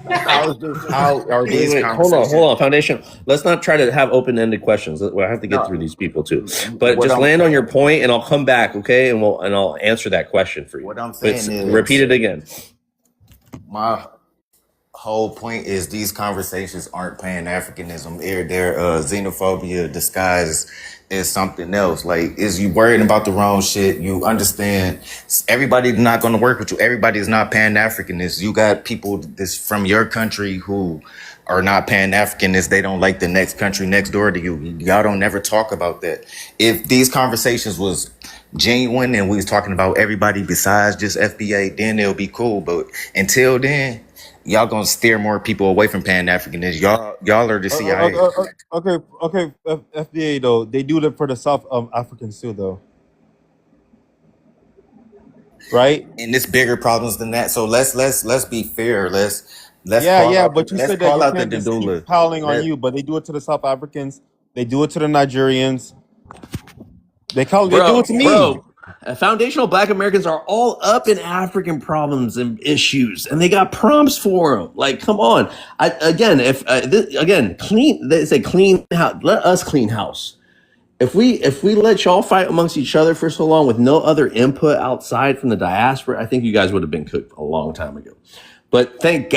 How are these Wait. Hold conversations? on, Foundation. Let's not try to have open-ended questions. I have to get through No, these people too. But what just I'm land on your point, and I'll come back, okay? And I'll answer that question for you. what I'm But saying repeat is it again. my whole point is these conversations aren't Pan-Africanism. They're xenophobia disguised as something else. Like, is you worried about the wrong shit? You understand everybody's not going to work with you. Everybody is not Pan-Africanist. You got people this from your country who are not Pan-Africanists. They don't like the next country next door to you. Y'all don't never talk about that. If these conversations was genuine and we was talking about everybody besides just FBA, then it'll be cool. But until then, y'all gonna steer more people away from Pan-Africanism. Y'all are the CIA. Okay. FDA though, they do that for the South Africans too, though, right? And it's bigger problems than that. So let's be fair. Let's Yeah, call yeah. out But you let's said that call you out the can't just keep Dudula. piling on Let you, but they do it to the South Africans. They do it to the Nigerians. They do it to me. Foundational Black Americans are all up in African problems and issues, and they got prompts for them. Like, come on! Clean. They say clean house. Let us clean house. if we let y'all fight amongst each other for so long with no other input outside from the diaspora, I think you guys would have been cooked a long time ago. But thank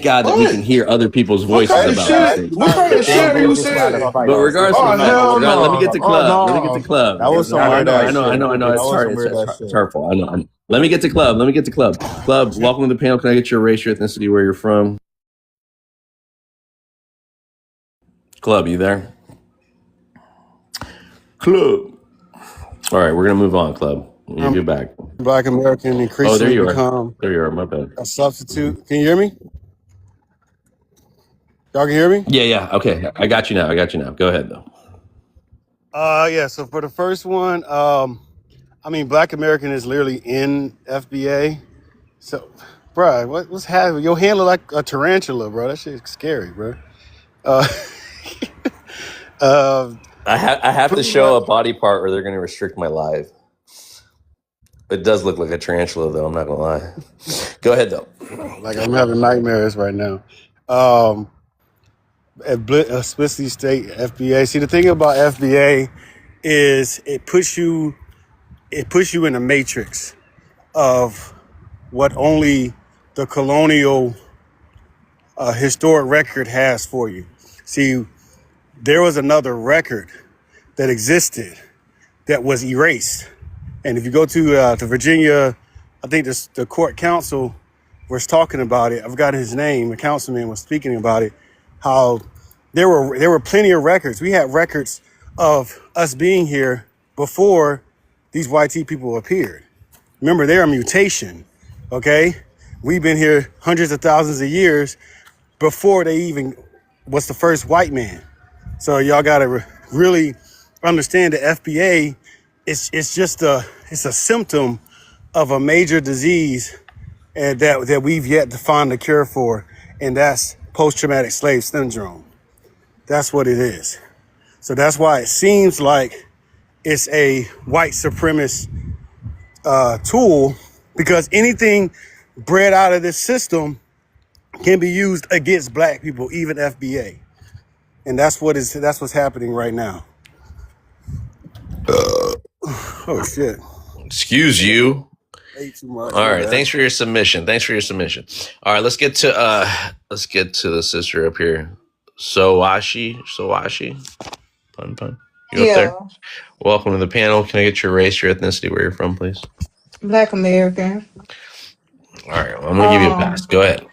God that we What? can hear other people's What voices kind of about these shit? things. What kind of But shit are you Just try to saying? fight us. regardless of Oh the matter, hell let me get no! to Oh club. Let me get to no! club. That was some I weird know, ass shit. I know. That It's was hard. some weird ass It's shit. hurtful. I know. Let me get to club. Let me get to club. Club. Welcome to the panel. Can I get your race, your ethnicity, where you're from? Club, you there? Club. All right, we're gonna move on. Club, you get back. Black American Oh, there increasingly you are. become There you are. My bad. a substitute. Can you hear me? Y'all can hear me? Yeah. Okay, I got you now. Go ahead though. Yeah. So for the first one, I mean, Black American is literally in FBA. So, bruh, what's happening? Your hand look like a tarantula, bro. That shit's scary, bro. Uh, uh, I have to pretty show much. a body part, or they're gonna restrict my live. It does look like a tarantula, though. I'm not gonna lie. Go ahead though. Like I'm having nightmares right now. Um, explicitly state FBA. See, the thing about FBA is it puts you in a matrix of what only the colonial historic record has for you. See, there was another record that existed that was erased, and if you go to Virginia, I think the court council was talking about it. I forgot his name. The councilman was speaking about it. How there were plenty of records. We had records of us being here before these YT people appeared. Remember, they're a mutation. Okay, we've been here hundreds of thousands of years before they even was the first white man. So y'all gotta really understand the FBA. It's just a symptom of a major disease and that we've yet to find a cure for, and that's post-traumatic slave syndrome. That's what it is. So that's why it seems like it's a white supremacist tool, because anything bred out of this system can be used against black people, even FBA, and that's what's happening right now. Oh shit! Excuse you. Ate too much. All My right. bad. Thanks for your submission. All right. Let's get to the sister up here. Sowashi. Pun. You up Yeah, there? Welcome to the panel. Can I get your race, your ethnicity, where you're from, please? Black American. All right. Well, I'm gonna give you a pass. Um, Go ahead.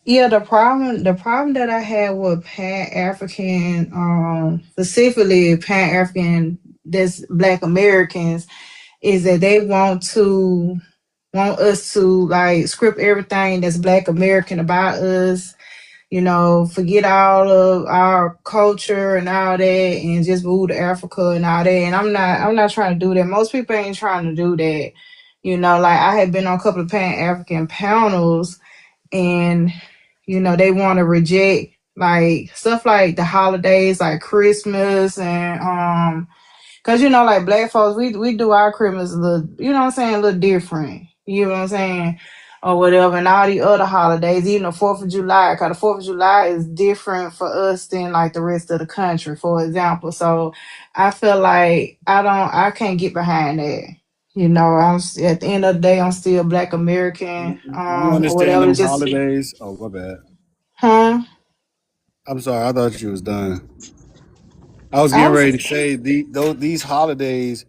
yeah, the problem that I had with Pan African, specifically Pan African, that's Black Americans, is that they want us to like script everything that's Black American about us. Forget all of our culture and all that, and just move to Africa and all that. And I'm not trying to do that. Most people ain't trying to do that. Like I had been on a couple of Pan African panels, and they want to reject like stuff like the holidays, like Christmas, and because like black folks, we do our Christmas a little, what I'm saying, a little different. You know what I'm saying? Or whatever. And all the other holidays, even the 4th of July, because the 4th of July is different for us than like the rest of the country, for example. So I feel like I can't get behind that. At the end of the day, I'm still Black American, You or understand whatever. them Just, holidays? Oh, my bad. huh? I'm sorry. I thought you was done. I was I getting was, ready to say these holidays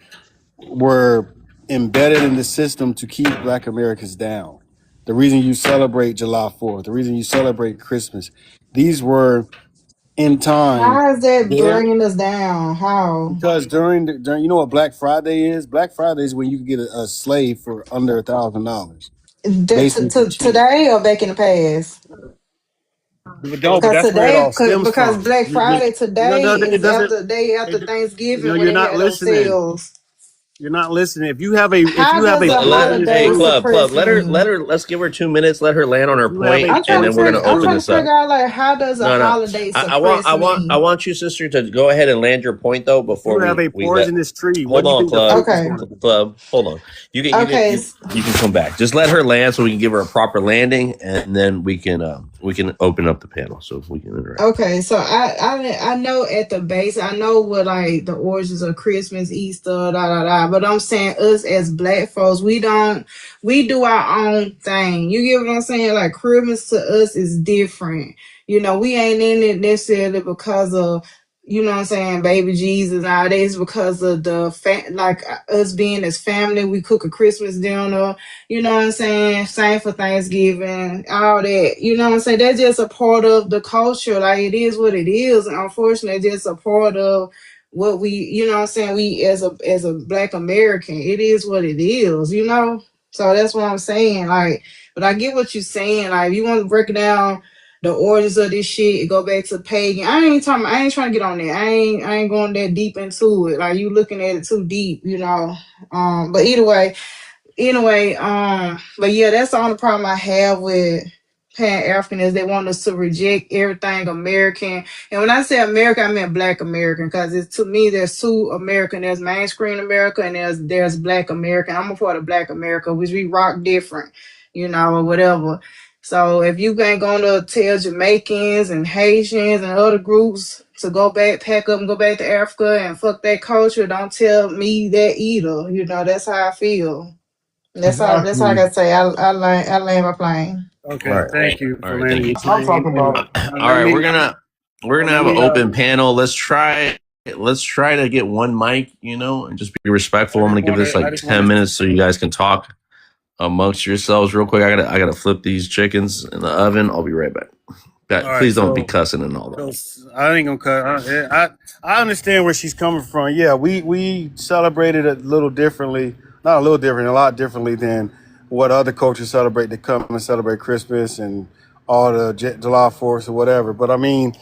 were embedded in the system to keep Black Americans down. The reason you celebrate July 4th, the reason you celebrate Christmas, these were in time how is that there bringing us down? How? because during you know what Black Friday is? Black Friday is when you can get a slave for under $1,000, basically for cheap. Today or back in the past? No, but Because that's where it today, all stems because from. Black Friday No, today it is doesn't. after day after Thanksgiving when You're they not had those listening. sales. You're not listening. If you have a How does a pause in this Hey, holiday group, club, suppress me? let's give her 2 minutes. Let her land on her if you have point, a I'm and trying to then we're pause in gonna figure. this I'm open group, trying to this up. figure out like how does a No. holiday I want, suppress I me? want you, sister, to go ahead and land your point though you before have a we let. poisonous tree. What Hold do you on, think the club, fruit is Okay. going to be? club. Hold on. Okay. You can come back. Just let her land so we can give her a proper landing, and then we can open up the panel so if we can interact. Okay, so I know at the base I know what like the origins of Christmas, Easter, da da da. But I'm saying us as Black folks, we do our own thing. You get what I'm saying? Like Christmas to us is different. You know, we ain't in it necessarily because of you know what I'm saying, baby Jesus nowadays because of the like us being as family. We cook a Christmas dinner. You know what I'm saying? Same for Thanksgiving, all that. You know what I'm saying? That's just a part of the culture. Like it is what it is. And unfortunately, it's just a part of what we, you know what I'm saying, we as a Black American, it is what it is, you know? So that's what I'm saying. Like, but I get what you're saying. Like, if you want to break it down the origins of this shit, go back to pagan. I ain't trying to get on there. I ain't going that deep into it. Like you looking at it too deep, you know. But either way, anyway, but yeah, that's the only problem I have with Pan African is they want us to reject everything American. And when I say America, I mean Black American, because it's to me there's two American. There's mainstream America and there's Black American. I'm a part of Black America, which we rock different, you know, or whatever. So if you ain't gonna tell Jamaicans and Haitians and other groups to go back, pack up and go back to Africa and fuck that culture, don't tell me that either. You know, that's how I feel. That's all I Exactly. gotta say. I land my plane. All Okay, right. thank you All for right. Thank landing you. your That's what I'm plane. talking about. All Let right. me We're gonna let have an me open panel. Let's try to get one mic, and just be respectful. I'm gonna give this I like just 10 want to minutes so you guys can talk amongst yourselves real quick. I gotta flip these chickens in the oven. I'll be right back. all right. Please don't be cussing and all that. So I ain't gonna cut. I understand where she's coming from. Yeah, we celebrated it a little differently, not a little different, a lot differently than what other cultures celebrate. They come and celebrate Christmas and all the July 4th or whatever. But I mean,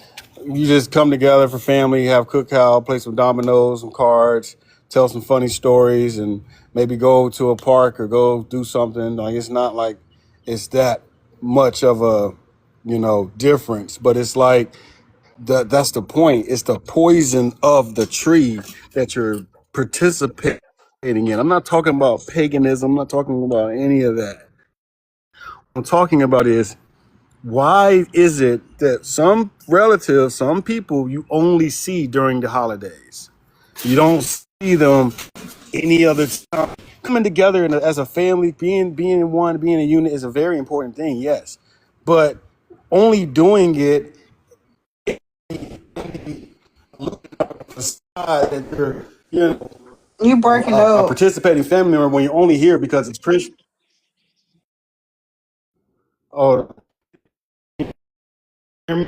you just come together for family, have cookout, play some dominoes, some cards, tell some funny stories, and maybe go to a park or go do something. Like it's not like it's that much of a difference, but it's like that's the point. It's the poison of the tree that you're participating in. I'm not talking about paganism. I'm not talking about any of that. What I'm talking about is why is it that some relatives, some people you only see during the holidays? You don't see them any other time. Coming together as a family, being one, being a unit is a very important thing, yes. But only doing it facade that you're, You breaking a up. participating family member when you're only here because it's Christian. Oh, You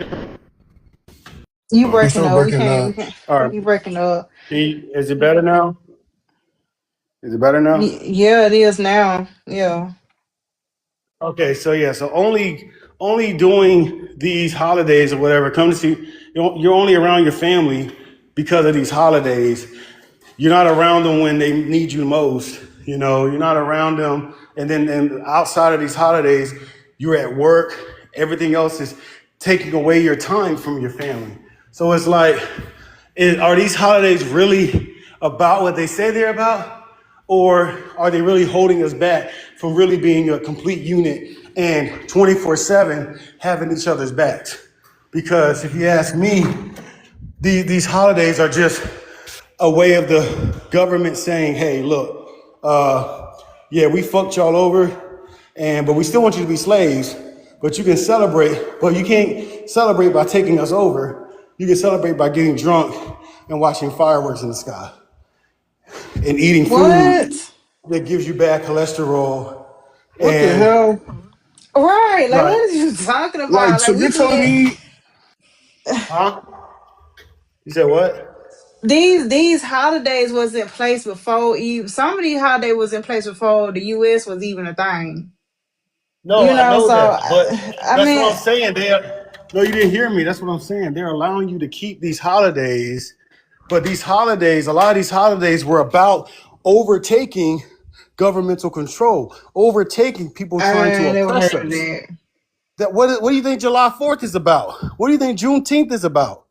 He's breaking still up. breaking up. We can't. all right. You breaking up. Is it better now? Is it better now? Yeah, it is now. Yeah. Okay, so yeah, so only doing these holidays or whatever. Come to see you're only around your family because of these holidays. You're not around them when they need you most. You're not around them, and then outside of these holidays, you're at work. Everything else is taking away your time from your family. So it's like, are these holidays really about what they say they're about? Or are they really holding us back from really being a complete unit and 24/7 having each other's backs? Because if you ask me, these holidays are just a way of the government saying, hey, look, yeah, we fucked y'all over, but we still want you to be slaves, but you can celebrate, but you can't celebrate by taking us over. You can celebrate by getting drunk and watching fireworks in the sky and eating food What? that gives you bad cholesterol. What the And hell? Right. Like, like, what are you talking Like, about? so Like, you're we telling did me huh? You said what? these holidays was in place before even some of these holidays was in place before the U.S. was even a thing. No, You I know. know So that, but I that's what mean, I'm saying. No, you didn't hear me. That's what I'm saying. They're allowing you to keep these holidays, but these holidays, a lot of these holidays were about overtaking governmental control, overtaking people trying to I never oppress heard of us. that. What do you think July 4th is about? What do you think Juneteenth is about?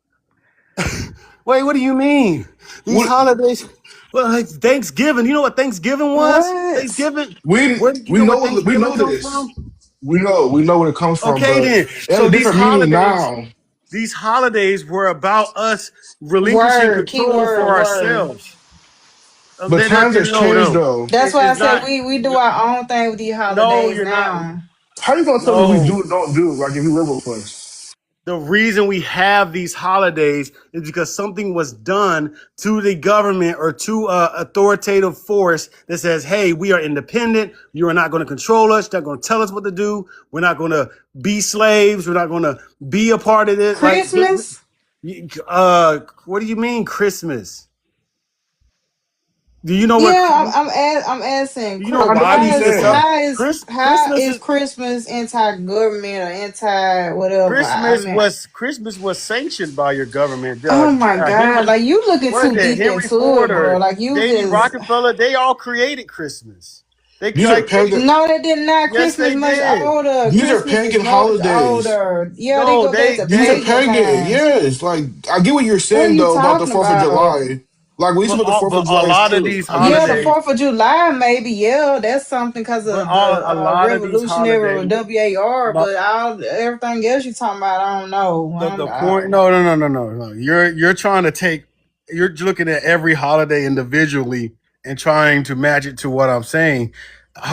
Wait, what do you mean? These What holidays, well, like Thanksgiving. You know what Thanksgiving was? What? Thanksgiving. we Where you we know where know we Thanksgiving know comes this. from? We know where it comes from, Okay, but then. it has So a different meaning now. these holidays were about us relinquishing Word, control for keyword, word. ourselves. But times has changed No. though. That's why I It's said not. we do our own thing with these No, holidays you're not. now. How you gonna tell me we No. do or don't do? Like if you live with us. The reason we have these holidays is because something was done to the government or to an authoritative force that says, hey, we are independent. You are not going to control us. You're not going to tell us what to do. We're not going to be slaves. We're not going to be a part of this. Christmas? What do you mean Christmas? Do you know what? Yeah, I'm asking. Do you know I know what why he's we saying. How Christmas is is Christmas anti-government or anti whatever? I mean, Christmas was sanctioned by your government. oh my God, Henry, like you looking what is too that? deep Henry into Ford it, bro. or Like you Davy just Rockefeller, they all created Christmas. These are pagan. no, they did not. Yes, Christmas they much did. older. These are Christmas is pagan much holidays. older. Yeah, they No, go back to These are pagan pagan. times. Yes. Like I get what you're What are saying you though about the talking 4th of about? July. Like we used to put the 4th but of a July lot of too. these I get Yeah, the you. holidays, 4th of July, maybe. Yeah, that's something because but of a the lot of these Revolutionary holidays, WAR, but everything else you talking about, I don't know. the point. No. You're trying to take. You're looking at every holiday individually and trying to match it to what I'm saying.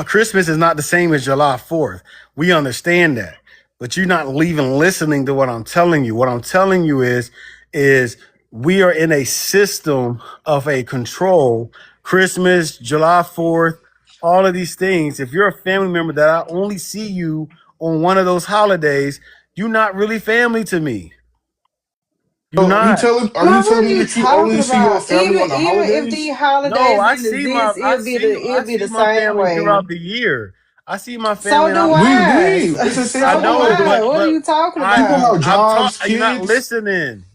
Christmas is not the same as July 4th. We understand that, but you're not even listening to what I'm telling you. What I'm telling you is we are in a system of a control. Christmas, July 4th, all of these things. If you're a family member that I only see you on one of those holidays, you're not really family to me. You're So not. are Well, you what telling are me you that you talking only see your about? family on the Even if these holidays? No, holidays I didn't see exist, I it'll be see the my same family way. throughout the year. I see my family So and do I'm I. It's the same I So do way, know, I. but What are you talking people have about? jobs, You're not kids. listening.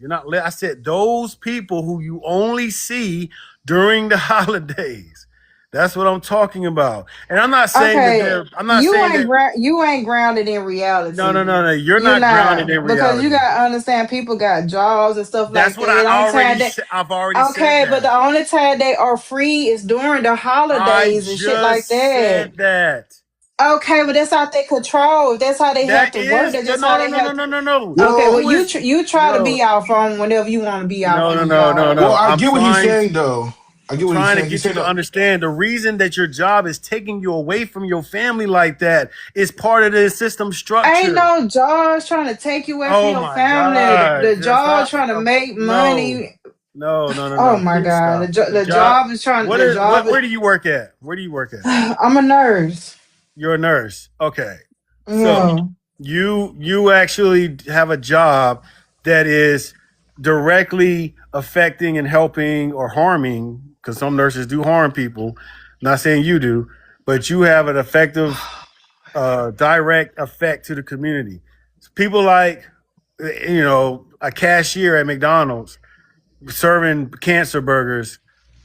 I said those people who you only see during the holidays. That's what I'm talking about. And I'm not saying that Okay, they're. I'm not saying that. you ain't grounded in reality. No. You're You're not grounded not, in because you reality. gotta understand people got jobs and stuff That's like what that. Only time they I've already said okay, but that. the only time they are free is during the I holidays and shit like just that. said that. Okay, but that's out they control. If that's how they have That to work, is that's no just how no they no no have no to. no no. Okay, well Well, Who is you try to no be off on whenever you want to be off no no on, no no well, no? dog. I get what he's saying though. I I'm get what he's trying to saying. He's get you saying to that. understand the reason that your job is taking you away from your family like that is part of the system Ain't structure. no jobs trying to take you away from Oh your my family. God! The That's job not trying to make no money. no. Oh my Please God. stop. The The job. job is trying, What the is job what? is, Where do you work at? Where do you work at? I'm a nurse. You're a nurse. Okay. So Yeah. you actually have a job that is directly affecting and helping or harming, because some nurses do harm people. Not saying you do, but you have an effective, direct effect to the community. People like, a cashier at McDonald's serving cancer burgers,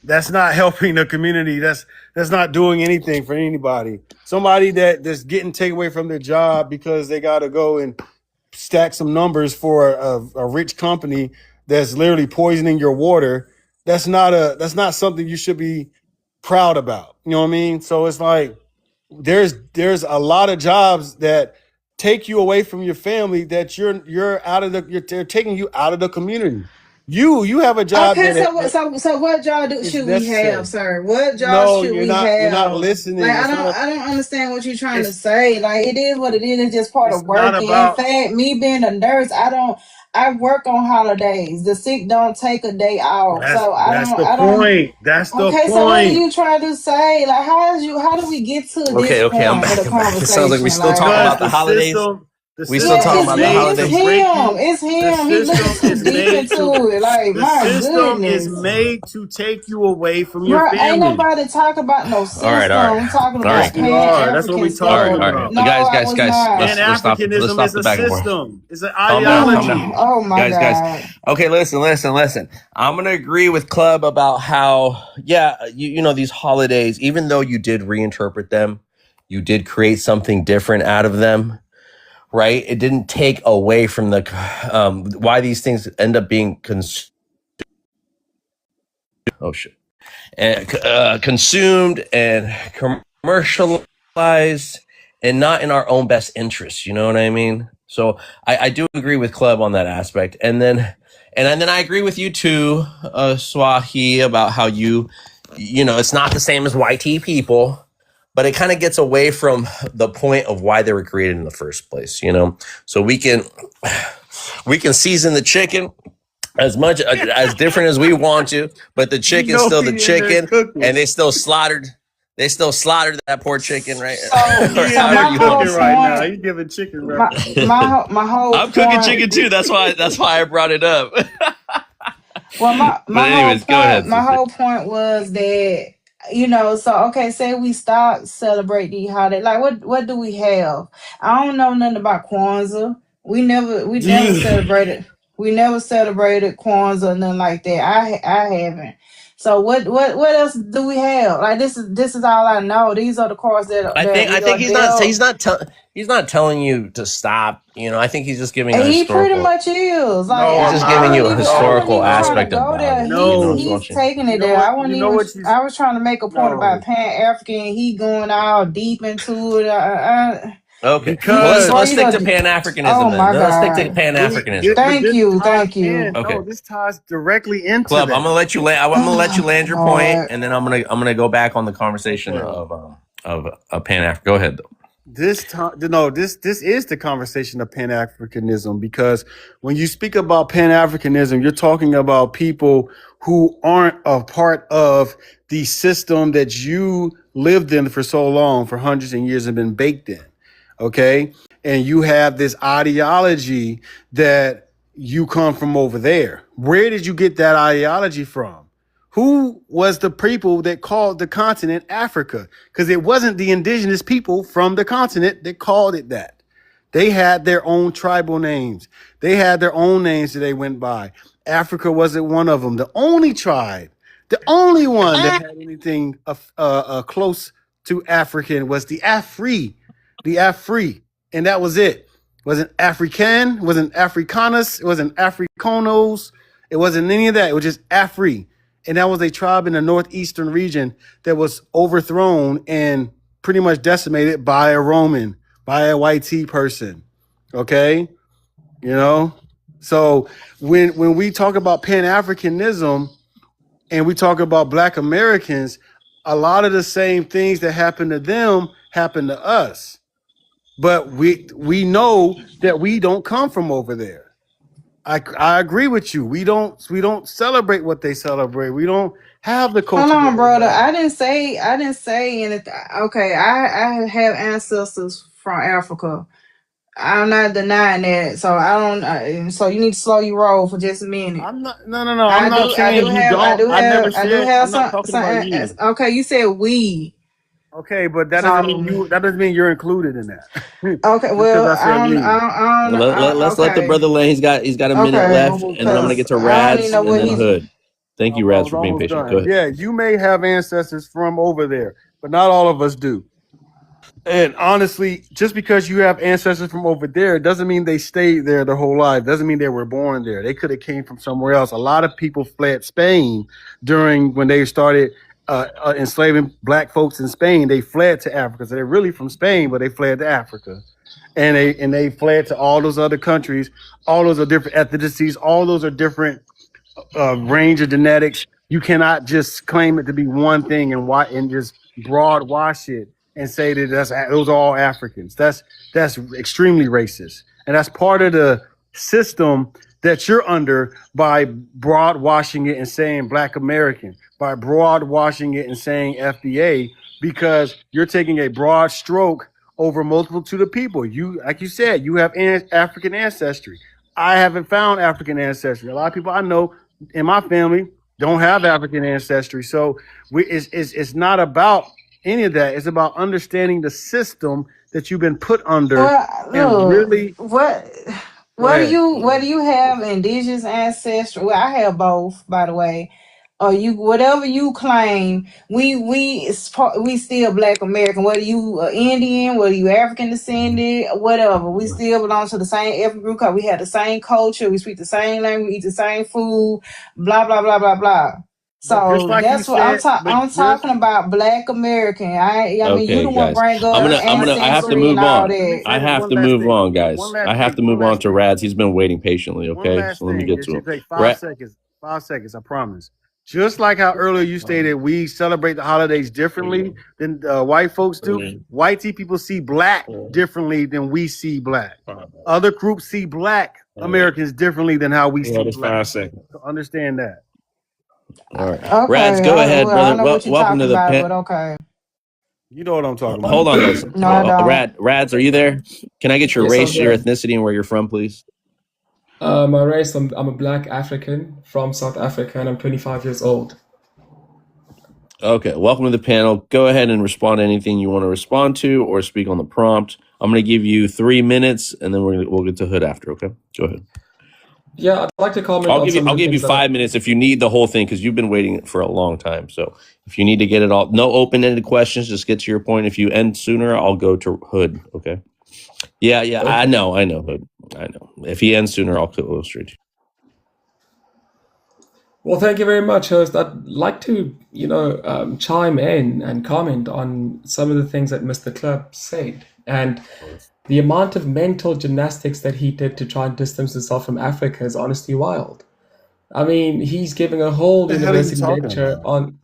that's not helping the community. That's not doing anything for anybody. Somebody that's getting taken away from their job because they got to go and stack some numbers for a rich company that's literally poisoning your water. That's not something you should be proud about. You know what I mean? So it's like there's a lot of jobs that take you away from your family, that you're out of they're taking you out of the community. You have a job Okay, that so what job is should we have, necessary. sir? What job No, should we you're not have? Like listening. I don't understand what you're trying to It's say. Like it is what it is. It's just part of it's not working. In about fact, me being a nurse, I work on holidays. The sick don't take a day off. So that's the I don't. point. That's the Okay, so what are point. you trying to say? Like how do we get to this Okay, I'm point of the back. It sounds like we conversation? still Like talking Because about the the holidays. system The We still Yeah, system talking is it's about the him. made It's to holidays. break him. you. It's The him. He looking system too is deep made to into it. Like, the my system is goodness. made to take you away from your Bro, ain't family. nobody talking about no All right, all system. right, I'm talking all Yes, about right, we Pan are. That's what African we're all right, talking all stuff. right. about. No, Guys, I guys, was guys. not. Pan Let's Africanism stop is the a back and forth. system. It's an Calm down, calm ideology. down. Oh my Guys. God. Okay, listen. I'm gonna agree with Club about how, yeah, you know, these holidays, even though you did reinterpret them, you did create something different out of them, right? It didn't take away from the why these things end up being consumed and commercialized and not in our own best interests. You know what I mean? So I do agree with Club on that aspect. And then I agree with you too, Swahi, about how you know, it's not the same as YT people, but it kind of gets away from the point of why they were created in the first place, you know? So we can season the chicken as much as different as we want to, but the You chicken's know still the he in there chicken, cooking. and they still slaughtered that poor chicken, right? So, Or He in so there however my you want whole cooking to say right it. now. point, He giving chicken my references. my whole I'm cooking point. chicken too. That's why I brought it up. Well, my But my whole anyways, go point, ahead, my sister. whole point was that, you know. So okay, say we start celebrate these holidays. Like, what do we have? I don't know nothing about Kwanzaa. We never celebrated. We never celebrated Kwanzaa or nothing like that. I haven't. So what else do we have? Like, this is all I know. These are the cards I that think I we think are dealt. he's not telling you to stop. You know, I think he's just giving a He pretty historical. much is. Like, No, He's I'm just I giving not. you wouldn't a even I No, wouldn't historical even try to aspect go about there. it. You know, no. He's Swatchy. taking You it know there. what? You know what you I was trying to make a point about no. Pan African. He going all deep into it. Okay. Well, He let's Because let's straight stick up. to Pan Africanism Oh then. my Let's stick to God. Pan Africanism. but Thank this you. ties Thank you. in. Okay. No, this ties directly into Club, I'm that. gonna let you land. I'm gonna let you land your point, Lord. and then I'm gonna go back on the conversation Okay. of Pan Africa. Go ahead though. This time, no, this is the conversation of Pan Africanism because when you speak about Pan Africanism, you're talking about people who aren't a part of the system that you lived in for so long, for hundreds of years, and been baked in. Okay, and you have this ideology that you come from over there. Where did you get that ideology from? Who was the people that called the continent Africa? Because it wasn't the indigenous people from the continent that called it that. They had their own tribal names. They had their own names that they went by. Africa wasn't one of them. The only tribe, the only one that had anything close to African was the Afri, and that was it. It wasn't African, it wasn't Africanus, it wasn't Africanos, it wasn't any of that. It was just Afri, and that was a tribe in the northeastern region that was overthrown and pretty much decimated by a Roman, by a white T person. Okay, you know. So when we talk about Pan Africanism and we talk about Black Americans, a lot of the same things that happen to them happen to us. But we know that we don't come from over there. I agree with you. We don't celebrate what they celebrate. We don't have the Hold culture that on, they brother. have. I didn't say anything. Okay, I have ancestors from Africa. I'm not denying that. So I don't. So you need to slow your roll for just a minute. I'm not. No. I'm I not do. I do saying you have. I don't. do I never have. I do said. have I'm not some. talking Some. about you. Okay, you said we. Okay, but that doesn't mean So you. That doesn't mean you're included in that. okay. Just because Well, I I said don't. we. I don't. Let's let the Okay. brother land. He's got a minute Okay. left, Almost and then I'm gonna done. Because get to I don't even Rads know and what then he's. Hood. Thank you, I Rads, was for being almost patient. Go done. ahead. Yeah, you may have ancestors from over there, but not all of us do. And honestly, just because you have ancestors from over there doesn't mean they stayed there their whole life. Doesn't mean they were born there. They could have came from somewhere else. A lot of people fled Spain during when they started enslaving black folks in Spain. They fled to Africa. So they're really from Spain, but they fled to Africa, and they fled to all those other countries. All those are different ethnicities. All those are different range of genetics. You cannot just claim it to be one thing and just broad wash it and say that those are all Africans. That's extremely racist, and that's part of the system that you're under by broad washing it and saying Black American, by broad washing it and saying FBA, because you're taking a broad stroke over a multitude of people. You, like you said, you have African ancestry. I haven't found African ancestry. A lot of people I know in my family don't have African ancestry. So it's not about any of that. It's about understanding the system that you've been put under Well, and look, really go what do ahead. you have indigenous ancestry? Well, I have both, by the way. Or you, whatever you claim, we still Black American. Whether you Indian, whether you African descendant, whatever, we still belong to the same ethnic group. 'Cause we have the same culture, we speak the same language, we eat the same food, blah blah blah blah blah. But just So like you that's what said, but I'm just talking about. Black American. I mean, you Okay, don't want to guys. bring I'm up gonna just I'm gonna like I have to ancestry so and move all on. let me that. say I this have one to last move thing. on, One guys. last I have thing. to One move on last to thing. Rads. He's been waiting patiently, One okay? last So let me thing. get It to him. should take Ra- 5 seconds. 5 seconds, I promise. Just like how earlier you stated we celebrate the holidays differently than white folks do, white people see black differently than we see black. Other groups see black Americans differently than how we see black. So understand that. All right. Rads, Okay, go ahead, well, I brother. don't know what you're Welcome to talking the about, pen. but okay. You know what I'm talking Hold about. on, guys. No, I don't. Rads, are you there? Can I get your Yes, I'm race, your here. ethnicity, and where you're from, please? My race, I'm a black African from South Africa, and I'm 25 years old. Okay. Welcome to the panel. Go ahead and respond to anything you want to respond to or speak on the prompt. I'm going to give you 3 minutes, and then we'll get to Hood after, okay? Go ahead. Yeah, I'd like to comment on some of I'll the give you things that 5 minutes if you need the whole thing, because you've been waiting for a long time. So if you need to get it all, no open-ended questions, just get to your point. If you end sooner, I'll go to Hood, okay? Yeah, Okay. I know, Hood. I know. If he ends sooner, I'll go straight to you. Well, thank you very much, host. I'd like to, chime in and comment on some of the things that Mr. Club said. And the amount of mental gymnastics that he did to try and distance himself from Africa is honestly wild. I mean, he's giving a whole What the hell are you university talking lecture about? on.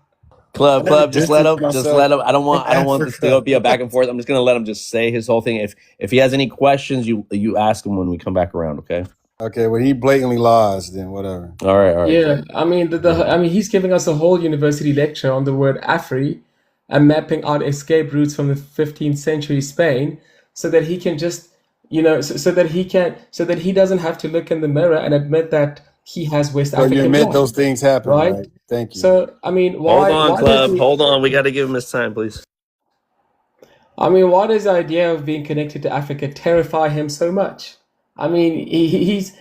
Club, just let him. I don't From want this to go Africa. be a back and forth. I'm just gonna let him just say his whole thing. If he has any questions, you ask him when we come back around, okay? Okay, well he blatantly lies, then whatever. All right. Yeah, I mean, he's giving us a whole university lecture on the word Afri and mapping out escape routes from the 15th century Spain, so that he can just, so that he doesn't have to look in the mirror and admit that he has West So you African admit blood, those things happen, right? right? Thank you. So, I mean, Hold on, why does Club. he? Hold on. We got to give him his time, please. I mean, why does the idea of being connected to Africa terrify him so much? I mean, he's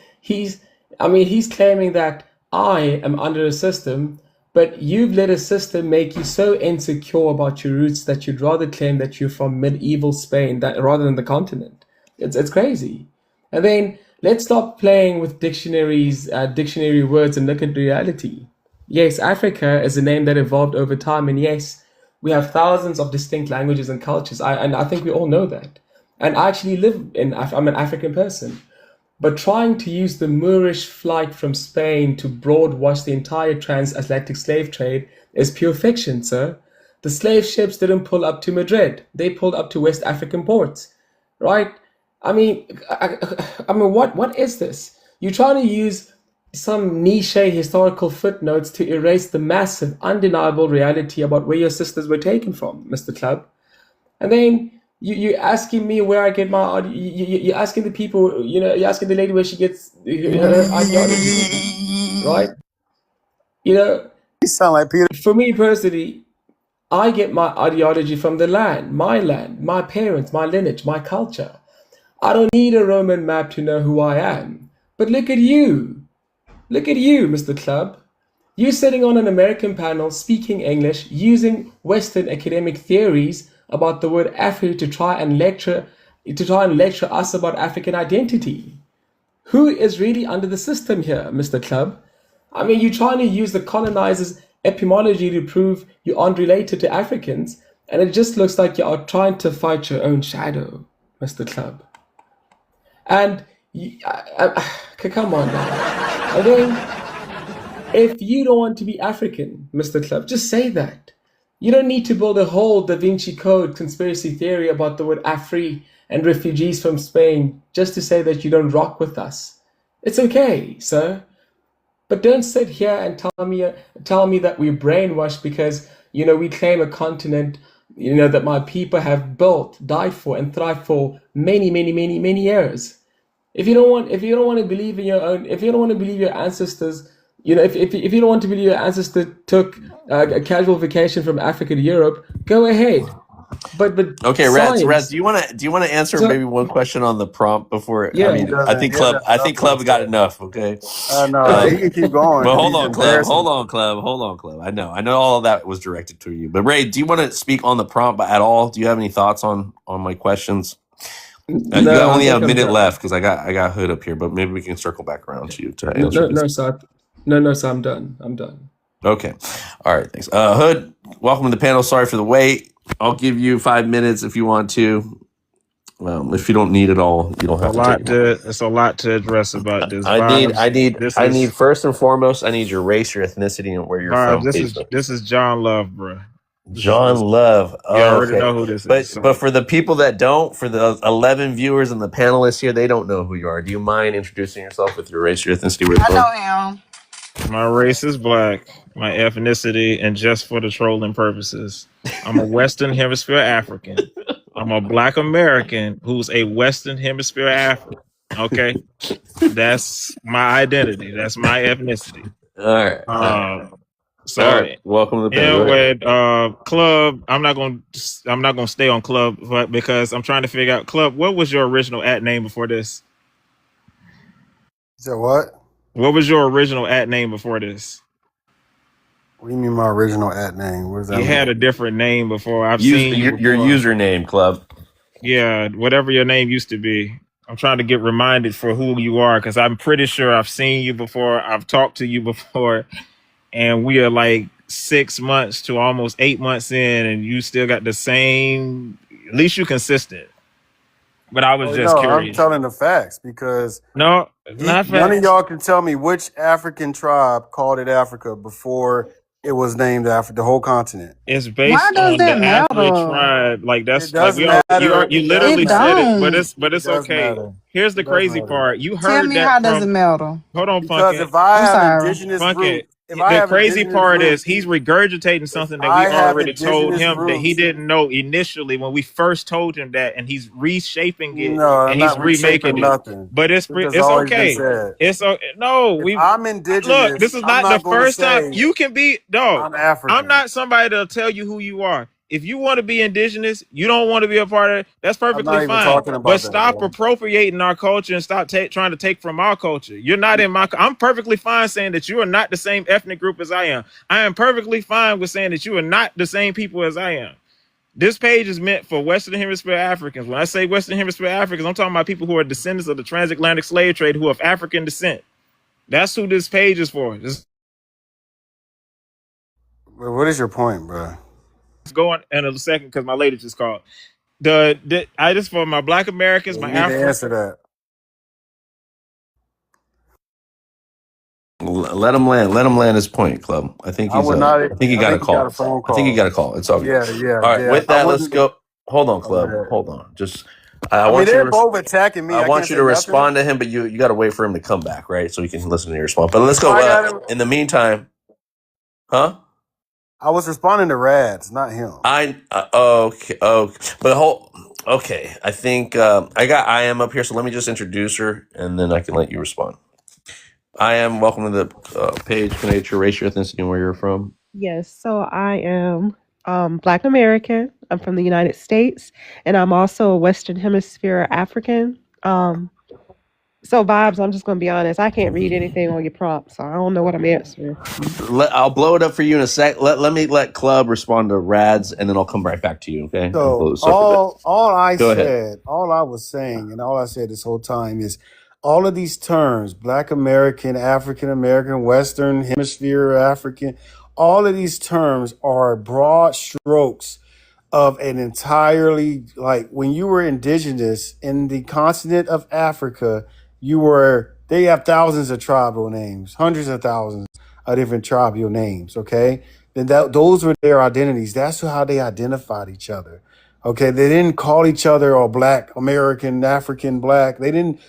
claiming that I am under a system, but you've let a system make you so insecure about your roots that you'd rather claim that you're from medieval Spain rather than the continent. It's crazy. And then let's stop playing with dictionary words, and look at reality. Yes, Africa is a name that evolved over time, and yes, we have thousands of distinct languages and cultures. I think we all know that. And I actually I'm an African person. But trying to use the Moorish flight from Spain to broad-wash the entire transatlantic slave trade is pure fiction, sir. The slave ships didn't pull up to Madrid. They pulled up to West African ports, right? I mean, what is this? You're trying to use some niche historical footnotes to erase the massive, undeniable reality about where your sisters were taken from, Mr. Club. And then you're asking me where I get my, you're asking the people, you're asking the lady where she gets her ideology, right? You sound like Peter. For me personally, I get my ideology from the land, my parents, my lineage, my culture. I don't need a Roman map to know who I am. But look at you. Look at you, Mr. Club. You're sitting on an American panel speaking English, using Western academic theories about the word Afri to try and lecture us about African identity. Who is really under the system here, Mr. Club? I mean, you're trying to use the colonizers' etymology to prove you aren't related to Africans, and it just looks like you are trying to fight your own shadow, Mr. Club. And come on now. And then, if you don't want to be African, Mr. Club, just say that. You don't need to build a whole Da Vinci Code conspiracy theory about the word Afri and refugees from Spain just to say that you don't rock with us. It's okay, sir. But don't sit here and tell me that we're brainwashed because, we claim a continent that my people have built, died for, and thrived for many, many, many, many years. If you don't want to believe in your own, if you don't want to believe your ancestors, if you don't want to believe your ancestor took a casual vacation from Africa to Europe, go ahead. But Okay, Reds, science, do you want to answer so maybe one question on the prompt before? I yeah, mean, He doesn't I enough think for Club got himself. enough. Okay. No, he Um, can keep going but because hold he's on, Club. embarrassing. Hold on, Club. I know all of that was directed to you. But Ray, do you want to speak on the prompt at all? Do you have any thoughts on my questions? You no, I only have think a I'm minute done. left because I got Hood up here, but maybe we can circle back around to you to No, answer no, this. no, sir. No, sir. I'm done. I'm done. Okay. All right. Thanks. Hood, welcome to the panel. Sorry for the wait. I'll give you 5 minutes if you want to. If you don't need it all, you don't have to take it. It's a lot to address about this. This I need is first and foremost, I need your race, your ethnicity, and where you're Vibes. from, please. This is John Love, bro. John Love. You Oh, already okay. know who this is. But for the people that don't, for the 11 viewers and the panelists here, they don't know who you are. Do you mind introducing yourself with your race, your ethnicity, where you're I from? know him. My race is black, my ethnicity, and just for the trolling purposes, I'm a Western Hemisphere African. I'm a Black American who's a Western Hemisphere African. Okay, that's my identity. That's my ethnicity. All right. So All right. Welcome to the panel. Go ahead. anyway, Club. I'm not gonna stay on Club, but because I'm trying to figure out Club. What was your original @name before this? So what? What was your original @name before this? What do you mean my original @name? What does that You mean? had a different name before. I've Use seen you your before. username, Club. Yeah, whatever your name used to be. I'm trying to get reminded for who you are because I'm pretty sure I've seen you before. I've talked to you before, and we are like 6 months to almost 8 months in, and you still got the same. At least you consistent. But I was just No, I'm curious. telling the facts because No, not none of facts. y'all can tell me which African tribe called it Africa before it was named after the whole continent. It's Why based does on the that Afro matter? tribe. Like It that's like does we are. matter. You It does literally It said matter. it, but don't. it's It does okay. matter. Here's the It does crazy matter. part. You Tell heard me that how does it from. matter? Hold on, Because Funkin. if I I'm have sorry. indigenous Funkin. roots, if I The have crazy indigenous part is roots, he's regurgitating if something that I we have already told indigenous him that he roots, didn't know initially when we first told him that, and he's reshaping it no, I'm and he's not remaking reshaping it. nothing. But This has always been okay. said. It's no. If We I'm look. indigenous, This is I'm not the not going to first time say you can be dog. I'm African. I'm not somebody to tell you who you are. If you want to be indigenous, you don't want to be a part of it. That's I'm not perfectly even fine. talking But about that, stop bro. appropriating our culture and stop trying to take from our culture. You're not in my. I'm perfectly fine saying that you are not the same ethnic group as I am. I am perfectly fine with saying that you are not the same people as I am. This page is meant for Western Hemisphere Africans. When I say Western Hemisphere Africans, I'm talking about people who are descendants of the transatlantic slave trade who have African descent. That's who this page is for. Just What is your point, bro? go on in a second because my lady just called. I just for my Black Americans, You my need to Afro. answer that. Let him land. Let him land his point, Club. I think I he's. would not. I think he got a He got a call. phone I think he call. got a call. It's all good. Yeah. All right. With I that, let's wouldn't. go. Hold on, Go Club. ahead. Hold on. Just. I mean, they're both attacking me. I want can't you say to nothing. respond to him, but you got to wait for him to come back, right? So he can listen to your response. But let's I go. got him. In the meantime, huh? I was responding to Rads, not him. Okay. Okay. I think I am up here, so let me just introduce her, and then I can let you respond. I am welcome to the page. Can I get your race, your ethnicity, and where you're from? Yes, so I am Black American. I'm from the United States, and I'm also a Western Hemisphere African. So vibes, I'm just gonna be honest. I can't read anything on your prompt, so I don't know what I'm answering. I'll blow it up for you in a sec. Let me let Club respond to Rads, and then I'll come right back to you. Okay. So all I was saying, and all I said this whole time is all of these terms, Black American, African American, Western Hemisphere African, all of these terms are broad strokes of an entirely, like when you were indigenous in the continent of Africa, they have thousands of tribal names, hundreds of thousands of different tribal names. Okay. Then those were their identities. That's how they identified each other. Okay. They didn't call each other or Black American, African, Black. We didn't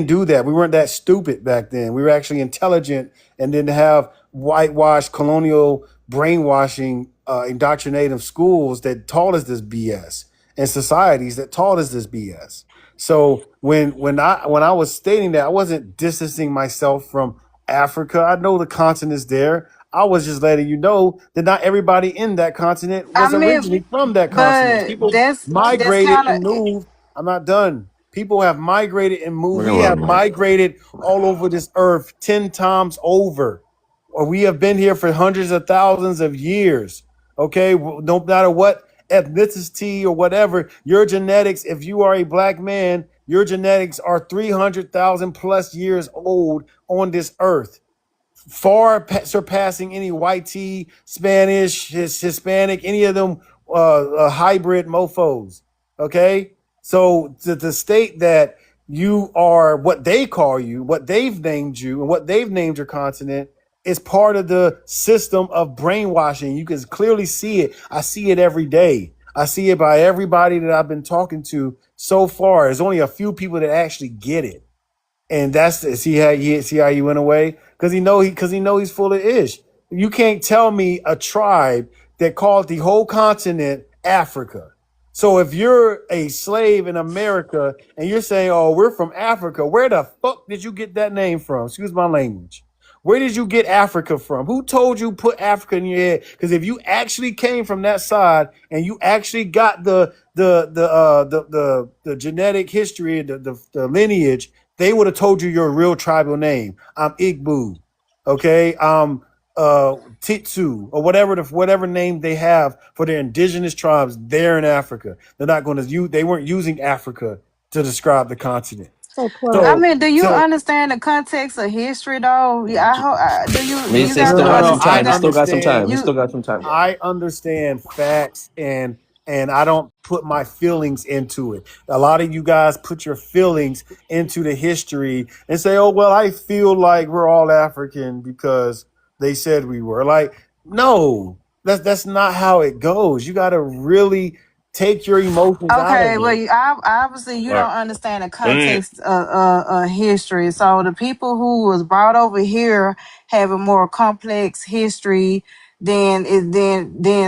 do that. We weren't that stupid back then. We were actually intelligent and didn't have whitewashed colonial brainwashing, indoctrinative schools that taught us this BS and societies that taught us this BS. So when I was stating that, I wasn't distancing myself from Africa. I know the continent's there. I was just letting you know that not everybody in that continent I was mean, originally from that continent. but People that's migrated kind of and moved. I'm not done. People have migrated and moved. We're We gonna let have him land. migrated all over this earth 10 times over. Or we have been here for hundreds of thousands of years. Okay, no matter what ethnicity or whatever, your genetics, if you are a black man, your genetics are 300,000 plus years old on this earth, far surpassing any white tea, Spanish, Hispanic, any of them hybrid mofos. Okay, so to state that you are what they call you, what they've named you, and what they've named your continent is part of the system of brainwashing. You can clearly see it. I see it every day. I see it by everybody that I've been talking to so far. There's only a few people that actually get it. And that's see how you went away because he know he's full of ish. You can't tell me a tribe that called the whole continent Africa. So if you're a slave in America and you're saying, "Oh, we're from Africa," where the fuck did you get that name from? Excuse my language. Where did you get Africa from? Who told you put Africa in your head? Because if you actually came from that side and you actually got the genetic history, the lineage, they would have told you your real tribal name. I'm Igbo, okay? I'm Titsu, or whatever name they have for their indigenous tribes there in Africa. They're not going to use. They weren't using Africa to describe the continent. So I Club. So mean, do you so understand the context of history, though? Yeah, do you He guys still do got no. some I time. He understand still got some understand. time. He you? still got some time. I understand facts and I don't put my feelings into it. A lot of you guys put your feelings into the history and say, "Oh, well, I feel like we're all African because they said we were." Like, no, that's not how it goes. You got to really take your emotions out Okay, of well, it. obviously you All right. don't understand the context of history. So the people who was brought over here have a more complex history than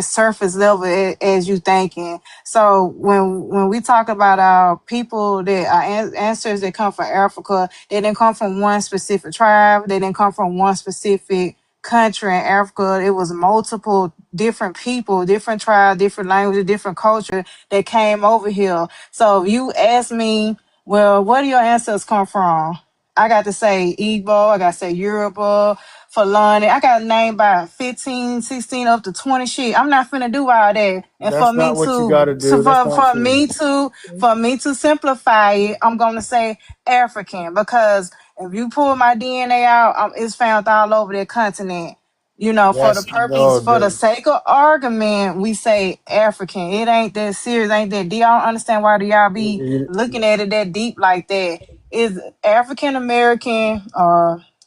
surface level as you thinking. So when we talk about our people that our ancestors that come from Africa, they didn't come from one specific tribe. They didn't come from one specific country in Africa. It was multiple different people, different tribes, different languages, different culture that came over here. So if you ask me, well, where do your ancestors come from? I got to say Igbo, I got to say Yoruba, Fulani. I got to name by 15, 16 up to 20 shit. I'm not finna do all that. And for That's me not what you got to, to to do. That's not true. for me to simplify it, I'm gonna say African because if you pull my DNA out, it's found all over the continent. You know, for the That's purpose, no. for the sake of argument, we say African. It ain't that serious, ain't that deep. I don't understand why do y'all be looking at it that deep like that. Is African American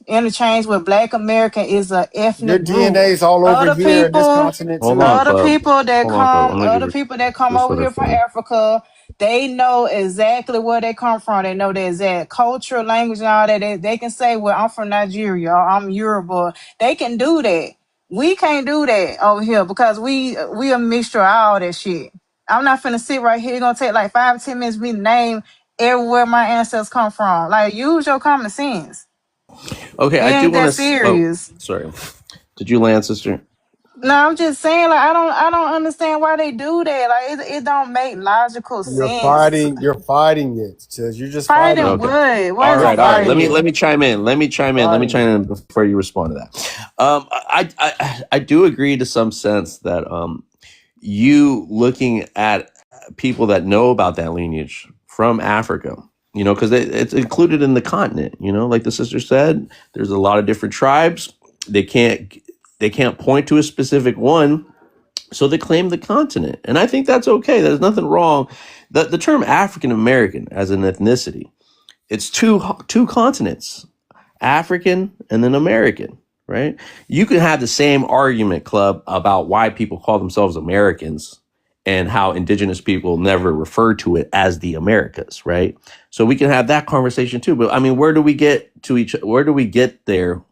interchange with Black American is a Your ethnic group. DNA is all over Other here in this people, continent Hold too. on, other Club. people that Hold on, Club. I'm come, gonna give other her. people that come Just over let her here from finish. Africa, they know exactly where they come from. They know the exact culture, language, and all that. They can say, "Well, I'm from Nigeria. Or I'm Yoruba." They can do that. We can't do that over here because we a mixture of all that shit. I'm not finna sit right here. It's gonna take like 5 or 10 minutes for me to name everywhere my ancestors come from. Like, use your common sense. Okay, It I do ain't that want to. Oh, serious. sorry. Did you land, sister? No, I'm just saying, like, I don't understand why they do that. Like, it don't make logical sense. You're fighting it. Says you're just fighting Fighting it. Okay. what? What All is You're I'm right. All right. fighting fighting? it. Let me chime in. Let me chime in. Let me Fighting chime it. in before you respond to that. I do agree to some sense that you looking at people that know about that lineage from Africa, because it's included in the continent. Like the sister said, there's a lot of different tribes. They can't point to a specific one, so they claim the continent, and I think that's okay. There's nothing wrong. The term African American as an ethnicity, it's two continents, African and then American, right? You can have the same argument, Club, about why people call themselves Americans and how indigenous people never refer to it as the Americas, right? So we can have that conversation too. But I mean, where do we get where do we get there?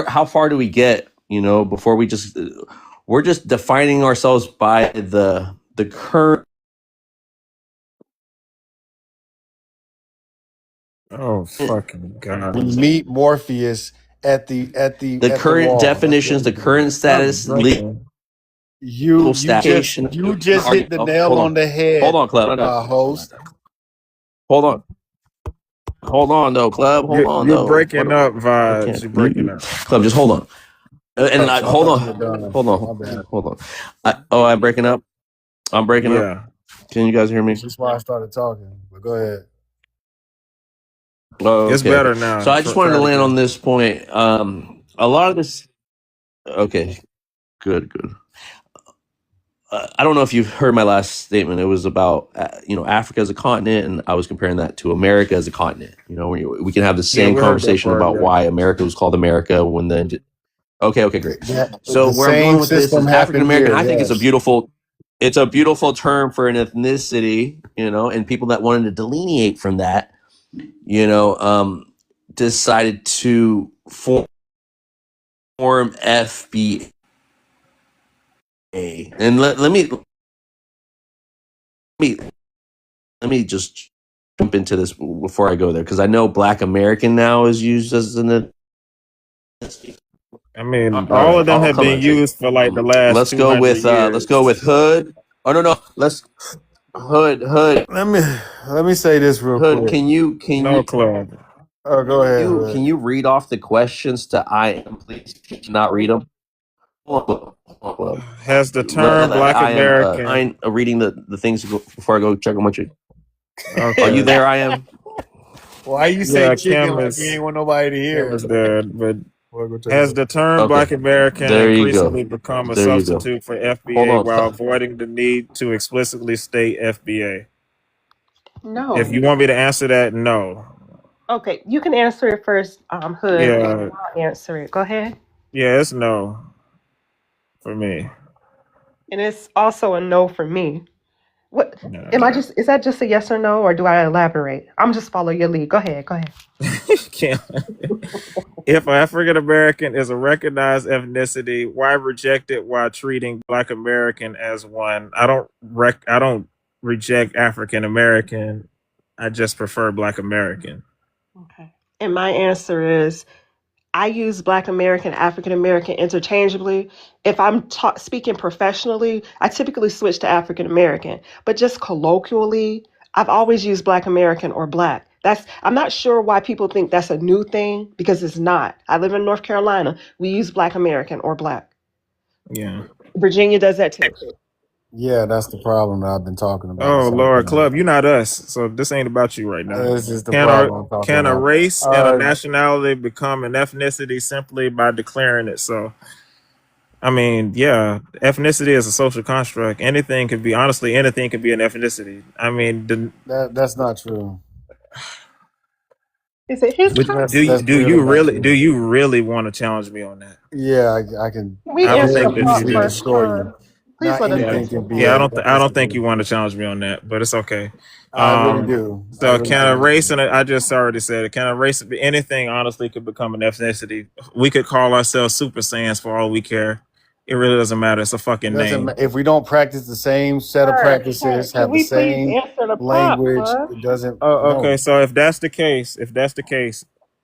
How far do we get, before we just we're just defining ourselves by the current. Oh fucking We god! meet Morpheus at the The current wall. That's what definitions, we the do. current status, legal You status. just hit the nail Hold on the hold head, on, Club. host. Hold on, though, Club. Hold on, You're though. breaking up, I vibes. You're You're breaking up. Club, just hold on. And I hold thought on, you were done. hold on, My bad. hold on. I'm breaking up. I'm breaking up. Yeah. Can you guys hear me? That's why I started talking. But go ahead. Oh, It's okay. better now. So I just wanted to land Try on this point. A lot of this. Okay, good. I don't know if you've heard my last statement. It was about Africa as a continent, and I was comparing that to America as a continent. We can have the Yeah, same we heard that conversation part. about Yeah. why America was called America when then. Okay, great. So The where I'm going same with this system is African happened American. here. I think it's a Yes. beautiful term for an ethnicity, and people that wanted to delineate from that, decided to form FBA. And let me just jump into this before I go there, because I know Black American now is used as an ethnicity. I mean, All all right, of them I'll have come been on to it. used for like the last Let's go 200 with years. Hood. Oh no, let's Hood. Let me say this real Hood, quick. No club. Oh, go ahead. can you read off the questions to I am, please? Not read them. Hold on. Has the term Black I American? am reading the things before I go check on what you. Okay. Are you there? I am. Why you Yeah, say chicken Kim like is you ain't want nobody to hear? Kim is dead, but Well, go check has it the term Okay. Black American There you increasingly go. become a There you go. substitute for Hold FBA on. while avoiding the need to explicitly state FBA? No. If you want me to answer that, no. Okay, you can answer it first, Hood, and Yeah, I'll answer it. Go ahead. yeah, it's no for me. And it's also a no for me. What No. is that just a yes or no, or do I elaborate? I'm just follow your lead. Go ahead. Can't. If African American is a recognized ethnicity, why reject it while treating Black American as one? I don't reject African American. I just prefer Black American. Okay. And my answer is I use Black American, African American interchangeably. If I'm speaking professionally, I typically switch to African American, but just colloquially, I've always used Black American or Black. I'm not sure why people think that's a new thing, because it's not. I live in North Carolina. We use Black American or Black. Yeah. Virginia does that too. Yeah, that's the problem that I've been talking about. Oh this whole Lord, time. Club, you're not us, so this ain't about you right now. This is the problem I'm talking Can a about. race and a nationality become an ethnicity simply by declaring it so? I mean, yeah, ethnicity is a social construct. Anything could be an ethnicity. I mean, That's not true. Is it his do time? you really want to challenge me on that? Yeah, I can. We I don't answer think the that part you do. first. Please Not let us anything answer. can be. Yeah, I don't think you want to challenge me on that, but it's okay. I really do. So can a race and I just already said it. Can a race be anything? Honestly, could become an ethnicity. We could call ourselves Super Saiyans for all we care. It really doesn't matter. It's a fucking name. If we don't practice the same set of practices, have the same language, it doesn't. Oh, okay. No. So if that's the case,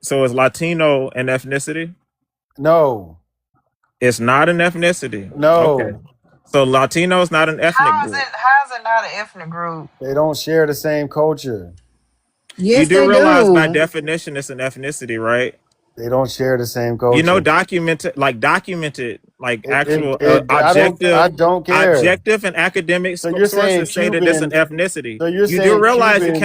so is Latino an ethnicity? No. It's not an ethnicity. No. Okay. So Latino is not an ethnic How is group. it not an ethnic group? They don't share the same culture. Yes, You do they realize by do. definition it's an ethnicity, right? They don't share the same culture. You know, documented, actual objective. I don't care. Objective and academic sources say that it's an ethnicity. So you're you saying do realize Cubans,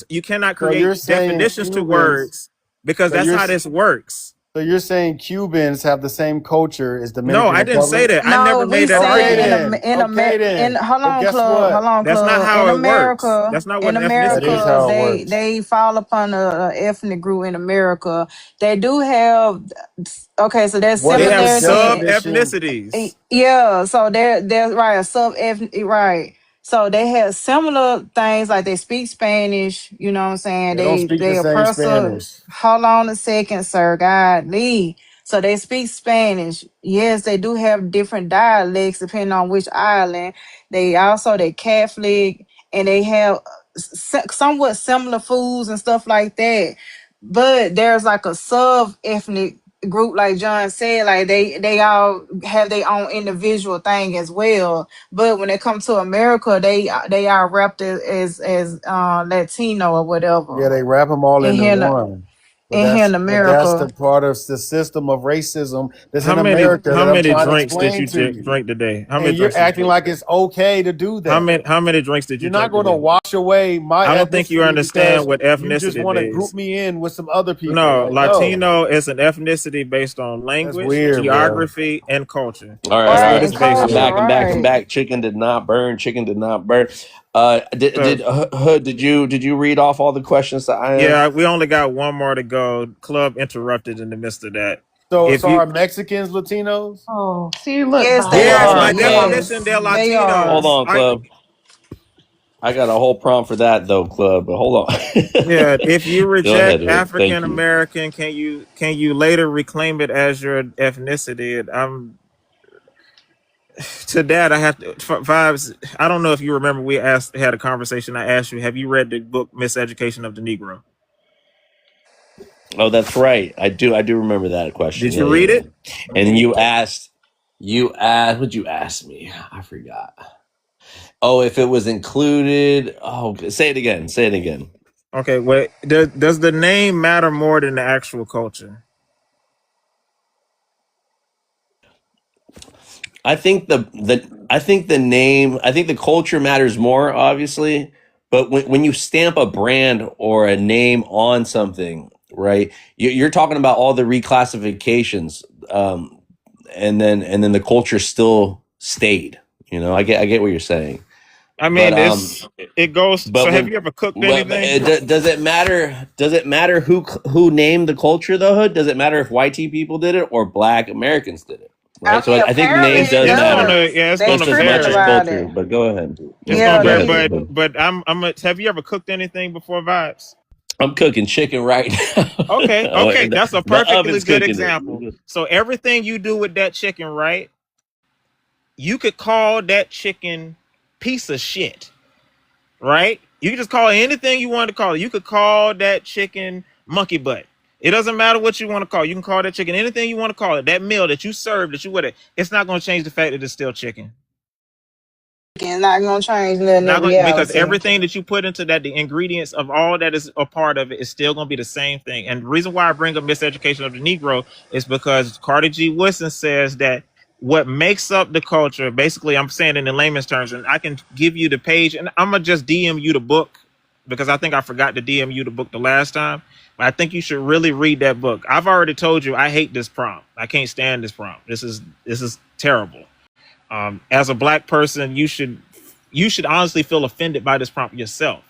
you cannot create definitions to words, because that's how this works. So you're saying Cubans have the same culture as Dominican No, I didn't say Republic? that. I never made that argument. Hold on, guess Club. what? Hold on, That's Club. not how In it America, works. That's not what in an ethnicity That is America, how it works. they fall upon a ethnic group in America. They do have so there's What is They have the similarities. sub-ethnicities. Yeah, so they're right, a sub ethnic, right. So they have similar things, like they speak Spanish, you know what I'm saying? They don't speak the They same oppressor. Spanish. Hold on a second, sir. God Lee. So they speak Spanish. Yes, they do have different dialects depending on which island. They Catholic, and they have somewhat similar foods and stuff like that. But there's like a sub ethnic group, like John said, like they all have their own individual thing as well. But when it comes to America, they are wrapped as Latino or Yeah, whatever. they wrap them all In into here, one. in here in But that's the America. part of the system of racism that's How in many America how that I'm many trying to drinks did explain you to you. drink today? How many And you're drinks did you acting drink like today? it's okay to do How that. many drinks did you You're not drink going to today? wash away my I don't think you ethnicity understand because what you just ethnicity want to is. group me in with some other people. No, Like, no, Latino is an ethnicity based on that's language, weird, bro. geography, and culture. All right, That's all Right, what right. and it's based I'm culture, back. on. I'm back. I'm right. back. Chicken did not burn. Chicken did not burn. So Did Hood? Did you read off all the questions that I am? yeah, we only got one more to go. Club interrupted in the midst of that. So If you are Mexicans Latinos? Oh, see, look, Yes, they Bob. yes, are. by Hold definition, Yes, they're they on, are. Latinos. Club. I got a whole prompt for that though, Club. But hold on. Yeah, if you Go ahead, reject Hood. Thank African you. American, can you later reclaim it as your ethnicity? I'm to that. I have to vibes. I don't know if you remember. We had a conversation. I asked you, have you read the book Miseducation of the Negro? Oh, that's right. I do remember that question. Did Yeah, you yeah, read yeah. it? And what'd you ask me? I forgot. Oh, if it was included. Oh, say it again. Say it again. Okay. Wait. Does the name matter more than the actual culture? I think the culture matters more, obviously. But when you stamp a brand or a name on something, right? You're talking about all the reclassifications, and then the culture still stayed. I get what you're saying. I But mean, it goes. but So, have when you ever cooked but anything? does it matter? Does it matter who named the culture, though? Hood? Does it matter if white people did it or Black Americans did it? I Right. So mean, I think apparently name It's it does it's matter gonna does. yeah, it's They just gonna as tripping much as vary. about culture. it. But go ahead. It's Yeah, gonna Go vary. they. ahead. But I'm. Have you ever cooked anything before, Vibes? I'm cooking chicken right now. Okay, Oh, okay, and that's a the perfectly oven's good cooking example. it. So everything you do with that chicken, right? You could call that chicken piece of shit, right? You can just call it anything you want to call it. You could call that chicken monkey butt. It doesn't matter what you want to call it. You can call that chicken anything you want to call it. That meal that you served, that you would have, it's not going to change the fact that it's still chicken. Not gonna change nothing in Not going because reality. everything that you put into that, the ingredients of all that is a part of it is still going to be the same thing. And the reason why I bring up Miseducation of the Negro is because Carter G. Woodson says that what makes up the culture, basically, I'm saying it in layman's terms, and I can give you the page, and I'm gonna just DM you the book because I think I forgot to DM you the book the last time. But I think you should really read that book. I've already told you I hate this prompt. I can't stand this prompt. This is terrible. As a Black person, you should honestly feel offended by this prompt yourself.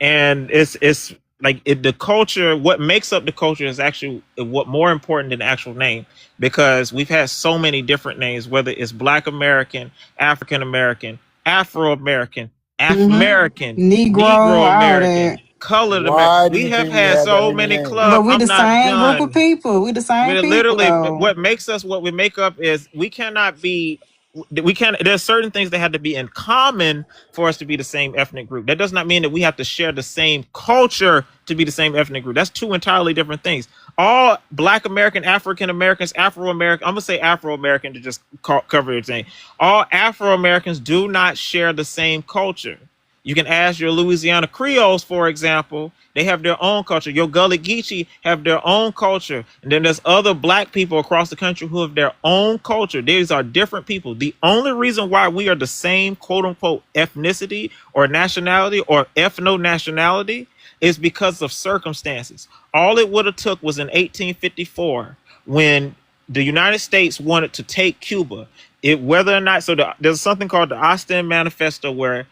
And it's like the culture. What makes up the culture is actually what more important than the actual name, because we've had so many different names, whether it's Black American, African American, Afro American, American, Negro, Negro all American, that. colored American. Why do We you have think we had had that so many many names? But clubs. we I'm the not same group of done. people. We the same We're people literally though. what makes us what we make up is we cannot be we can't there's certain things that have to be in common for us to be the same ethnic group. That does not mean that we have to share the same culture to be the same ethnic group. That's two entirely different things. All Black American, African Americans, Afro American, I'm gonna say Afro American to just cover everything. All Afro Americans do not share the same culture. You can ask your Louisiana Creoles, for example. They have their own culture. Your Gullah Geechee have their own culture. And then there's other Black people across the country who have their own culture. These are different people. The only reason why we are the same quote unquote ethnicity or nationality or ethno-nationality is because of circumstances. All it would have took was in 1854 when the United States wanted to take Cuba. Whether or not, there's something called the Ostend Manifesto where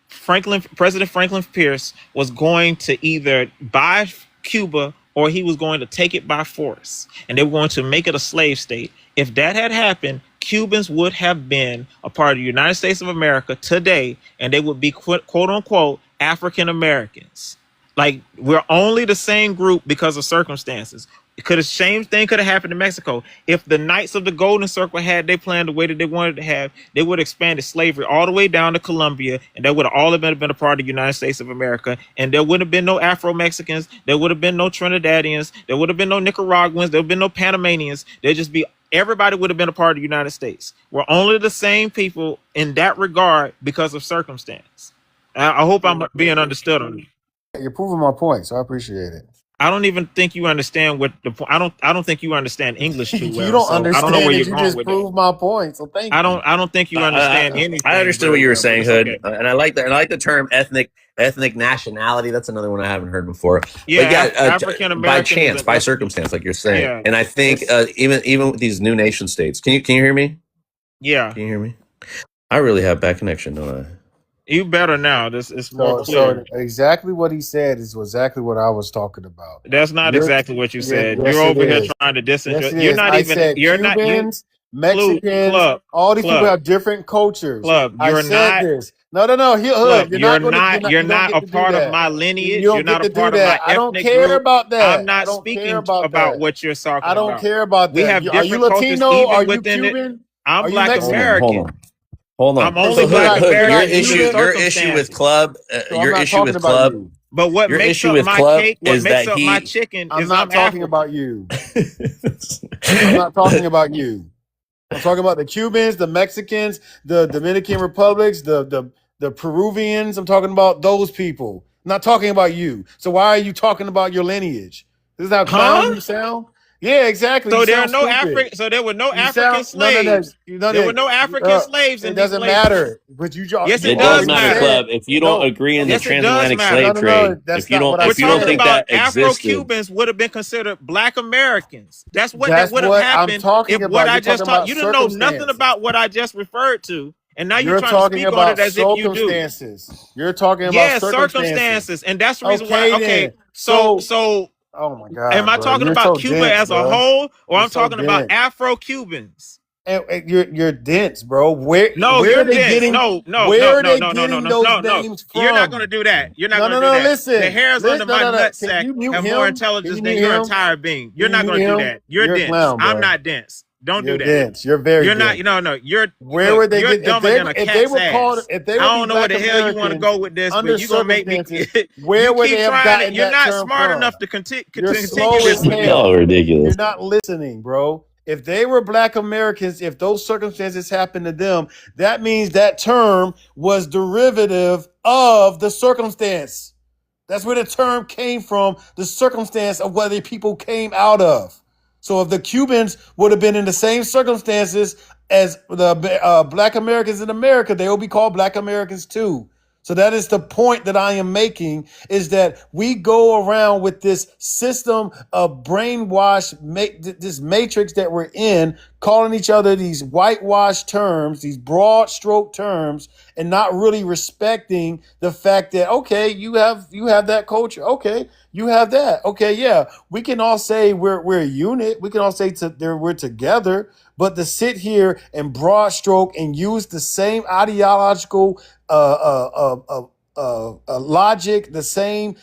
President Franklin Pierce was going to either buy Cuba or he was going to take it by force, and they were going to make it a slave state. If that had happened, Cubans would have been a part of the United States of America today, and they would be quote unquote African Americans. Like, we're only the same group because of circumstances. Same thing could have happened in Mexico. If the Knights of the Golden Circle had they planned the way that they wanted to have, they would have expanded slavery all the way down to Colombia, and that would have all been a part of the United States of America. And there would have been no Afro Mexicans, there would have been no Trinidadians, there would have been no Nicaraguans, there would have been no Panamanians. There'd just be everybody would have been a part of the United States. We're only the same people in that regard because of circumstance. I hope I'm being understood on it. You're proving my point, so I appreciate it. I don't even think you understand what the point. I don't think you understand English too well. You don't so understand. I don't know where it. you're You going just with proved that. my point. So thank you. I don't think you understand anything. I understood what very you were well, but saying, it's Hood, okay. and I like that. I like the term ethnic nationality. That's another one I haven't heard before. Yeah, But African by American is chance, an by ethnic. circumstance, like you're saying. Yeah, And I think even with these new nation states, can you hear me? yeah. Can you hear me? I really have bad connection, don't I? You better now. This is more clear. So exactly what he said is exactly what I was talking about. That's not exactly what you said. Yes, you're it over here is. trying to distance. Yes, it You're is. not I even. said You're not. You Cubans, Mexicans, all these people have different cultures. Club. I You're said not. this. No. Club, You're you're not. You're You don't not get a to do part of that. my lineage. You You're don't not get a to do part of my that. I don't ethnic care group. about that. I'm not I don't speaking care about about that. what you're talking I don't about. care about We that. have Are you different cultures Latino? even Are you within it. Cuban? I'm Are you Black Mexican? American. Hold on. I'm only So Black Hood, you're your not American due to Cuban? your issue with circumstances. Club, So I'm not talking about you. But what your makes issue up with my Club cake, what is makes that up my chicken I'm is not I'm talking African. about you. I'm not talking about you. I'm talking about the Cubans, the Mexicans, the Dominican Republics, the Peruvians. I'm talking about those people. I'm not talking about you. So why are you talking about your lineage? This is how clown you sound. Yeah, exactly. So you there are sound no stupid. African. So there were no You African sound no. slaves. There were no African slaves It in these doesn't places. matter. But you Yes, it it does does matter, matter. Club. If you don't agree in the Yes, it does transatlantic matter. slave trade, that's if you not don't what I We're if you don't talking think about that existed, Afro-Cubans would have been considered Black Americans. That's what That's would have what I'm happened talking if about. what I You're just talking taught. about You didn't know nothing circumstances. about what I just referred to, and now you're You're trying to talking speak on about it as if you do. circumstances. You're talking about Yeah, circumstances. and that's the reason why. Okay, Okay, then. so Oh my am God, I bro. talking You're about so Cuba dense, as a bro. whole, or You're I'm so talking about dense. Afro-Cubans? And you're dense, bro. Where No, where you're are they dense. getting? No. Where are they getting those No. names You're not from? going to do that. You're not No, going no, to do no. that. Listen. The hairs under my No. Can nutsack you mute have more him? Can intelligence you than mute your him? entire being. You're Can you not going to mute do him? that. You're You're a dense. clown, bro. I'm not dense. Don't You're do that. dense. You're very You're dense. not. No. Where would they you're get if dumber they than a if they cat's were called ass. if they I would be don't know where Black the hell you want to Americans go with this, under but you're gonna make me. circumstances? Where You would keep they have trying to. gotten You're that not term smart from? enough to You're continue slow this as with me. y'all hell. are ridiculous. You're not listening, bro. If they were Black Americans, if those circumstances happened to them, that means that term was derivative of the circumstance. That's where the term came from, the circumstance of where the people came out of. So if the Cubans would have been in the same circumstances as the Black Americans in America, they will be called Black Americans too. So that is the point that I am making, is that we go around with this system of brainwash, this matrix that we're in, calling each other these whitewashed terms, these broad stroke terms, and not really respecting the fact that, okay, you have that culture. Okay, you have that. Okay, yeah, we can all say we're a unit. We can all say we're together. But to sit here and broad stroke and use the same ideological logic, the same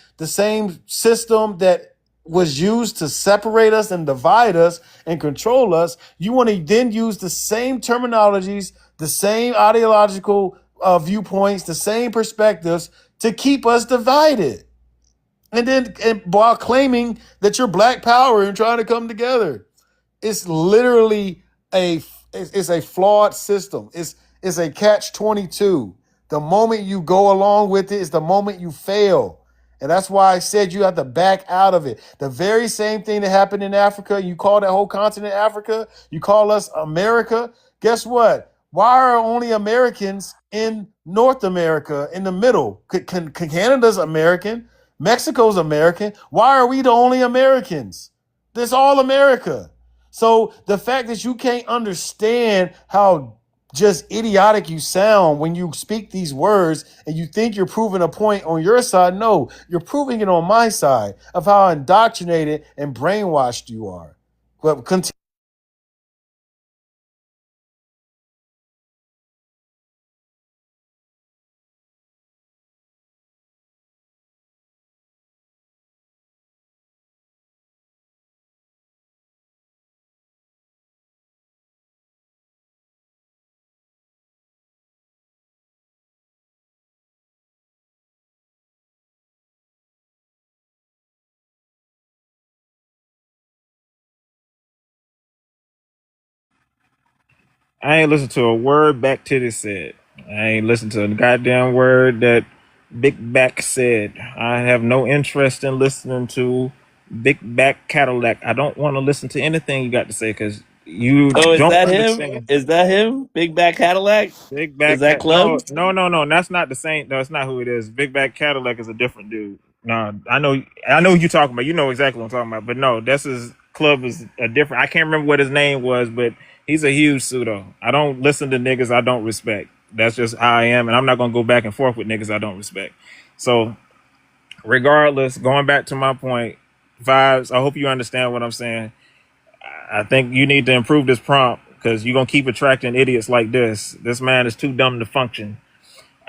system that was used to separate us and divide us and control us, you want to then use the same terminologies, the same ideological viewpoints, the same perspectives to keep us divided. And while claiming that you're Black power and trying to come together. It's literally it's a flawed system. It's a catch-22. The moment you go along with it is the moment you fail. And that's why I said you have to back out of it. The very same thing that happened in Africa, you call that whole continent Africa, you call us America. Guess what? Why are only Americans in North America in the middle? Canada's American. Mexico's American. Why are we the only Americans? This all America. So the fact that you can't understand how just idiotic you sound when you speak these words and you think you're proving a point on your side, no, you're proving it on my side of how indoctrinated and brainwashed you are. But continue. I ain't listened to a word Back Titty said. I ain't listened to a goddamn word that Big Back said. I have no interest in listening to Big Back Cadillac. I don't want to listen to anything you got to say because you Oh, is don't that him? understand. Is that him? Big Back Cadillac? Big Is Back that Cat. No, Club? no, no, no. That's not the same. No, it's not who it is. Big Back Cadillac is a different dude. No, I know who you talking about. You know exactly what I'm talking about. But no, this is Club is a different. I can't remember what his name was, but he's a huge pseudo. I don't listen to niggas I don't respect. That's just how I am, and I'm not gonna go back and forth with niggas I don't respect. So, regardless, going back to my point, vibes. I hope you understand what I'm saying. I think you need to improve this prompt because you're gonna keep attracting idiots like this. This man is too dumb to function.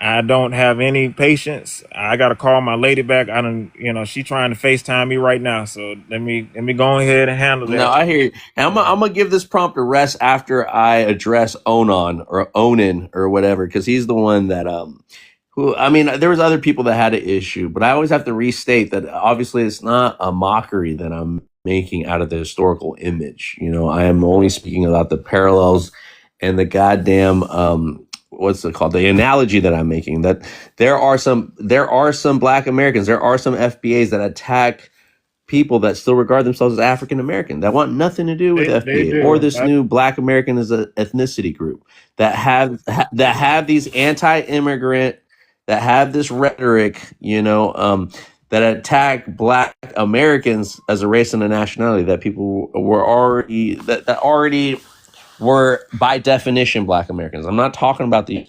I don't have any patience. I gotta call my lady back. I don't, she trying to FaceTime me right now. So let me go ahead and handle No, that. I hear you. And I'm gonna give this prompt a rest after I address Onan or whatever, because he's the one that who I mean, there was other people that had an issue, but I always have to restate that obviously it's not a mockery that I'm making out of the historical image. I am only speaking about the parallels and the goddamn what's it called? The analogy that I'm making, that there are some Black Americans, there are some FBAs that attack people that still regard themselves as African American, that want nothing to do with They FBA or do. this new Black American as an ethnicity group, that have these anti-immigrant, that have this rhetoric, that attack Black Americans as a race and a nationality, that people were already that already were by definition Black Americans. I'm not talking about the.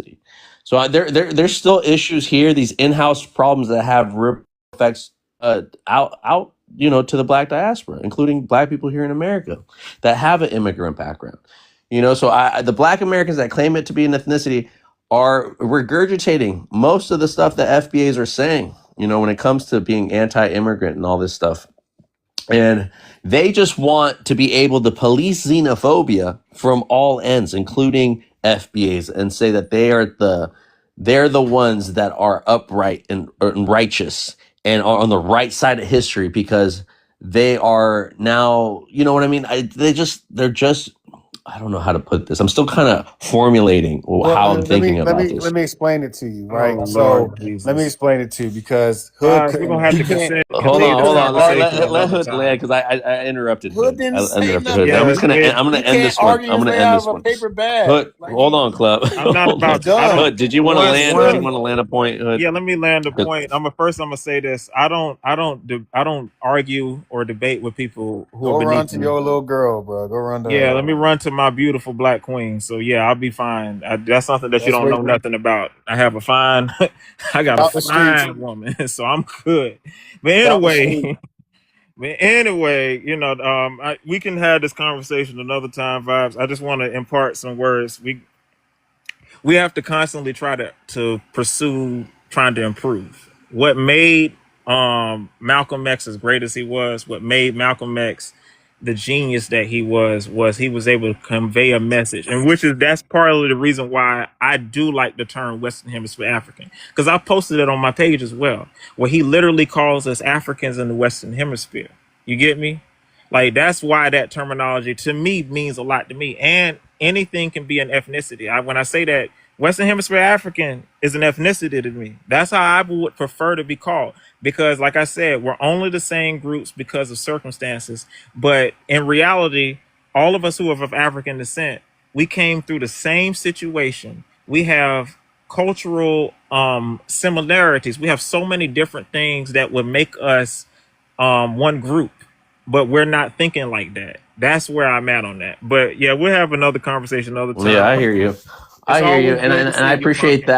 So there's still issues here. These in-house problems that have ripple effects out to the Black diaspora, including Black people here in America that have an immigrant background. So the Black Americans that claim it to be an ethnicity are regurgitating most of the stuff that FBAs are saying. When it comes to being anti-immigrant and all this stuff. And they just want to be able to police xenophobia from all ends, including FBAs, and say that they're the ones that are upright and righteous and are on the right side of history because they are now, you know what I mean? They're just, I don't know how to put this. I'm still kind of formulating how I'm thinking about this. Let me explain it to you, right? Oh So Lord Jesus. let me explain it to you because Hood We're gonna have you to can't. Hold on. Let Hood time. land because I interrupted Hood Hood. didn't I say interrupted nothing. Hood. I'm Yeah, just gonna it- I'm gonna He end can't this one. argue I'm his gonna way end out this of a one. paper bag. Hood, Like hold on, Club. I'm not Hold on. about. I don't. Hood, did you want to one land? Did you one. want to land a point, Hood? Yeah, let me land the point. I'm gonna say this. I don't argue or debate with people who are Go run beneath to me. your little girl, bro. Go run to Yeah, her. let me run to my beautiful Black queen. So yeah, I'll be fine. That's something that you That's don't where know nothing about. I have a fine, I got a out the streets. fine woman, so I'm good. But Out the street. anyway, we can have this conversation another time, vibes. I just want to impart some words. We have to constantly try to pursue trying to improve. What made Malcolm X as great as he was, what made Malcolm X the genius that he was he was able to convey a message, and that's partly the reason why I do like the term Western Hemisphere African, because I posted it on my page as well, where he literally calls us Africans in the Western Hemisphere. You get me? Like, that's why that terminology to me means a lot to me. And anything can be an ethnicity. When I say that Western Hemisphere African is an ethnicity to me, that's how I would prefer to be called. Because, like I said, we're only the same groups because of circumstances. But in reality, all of us who are of African descent, we came through the same situation. We have cultural similarities. We have so many different things that would make us one group, but we're not thinking like that. That's where I'm at on that. But yeah, we'll have another conversation another time. Yeah, I hear you. I hear you, always and good to and see I you, appreciate Pumpkin.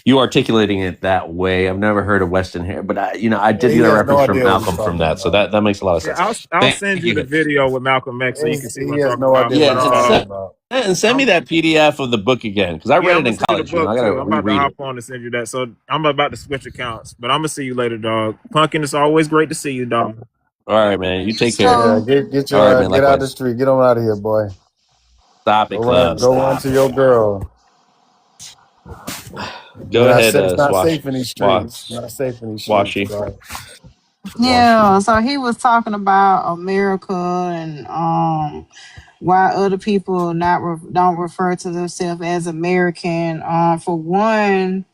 you articulating it that way. I've never heard of Weston here, but I did He get a has no reference from idea what he's Malcolm from talking that, so about. that makes a lot of Yeah, sense. I'll Thank send you the you. video with Malcolm X so you can see what He I'm has talking no about. idea what Yeah, he's But talking about. and send me that PDF of the book again because I yeah, read I'm it gonna in send you the college. I book gotta too. I'm about to reread hop it. on and send you that. So I'm about to switch accounts, but I'm gonna see you later, dog. Pumpkin, it's always great to see you, dog. All right, man. You You take care. Yeah, too. get All right, your man. get out the Likewise. street. Get on out of here, boy. Stop it, Club. Go run Stop to your it. girl. Go ahead, It's not safe in these streets. Swash, Not safe in these streets, Swashy. bro. Swashy. Yeah, so he was talking about America and why other people don't refer to themselves as American. For one,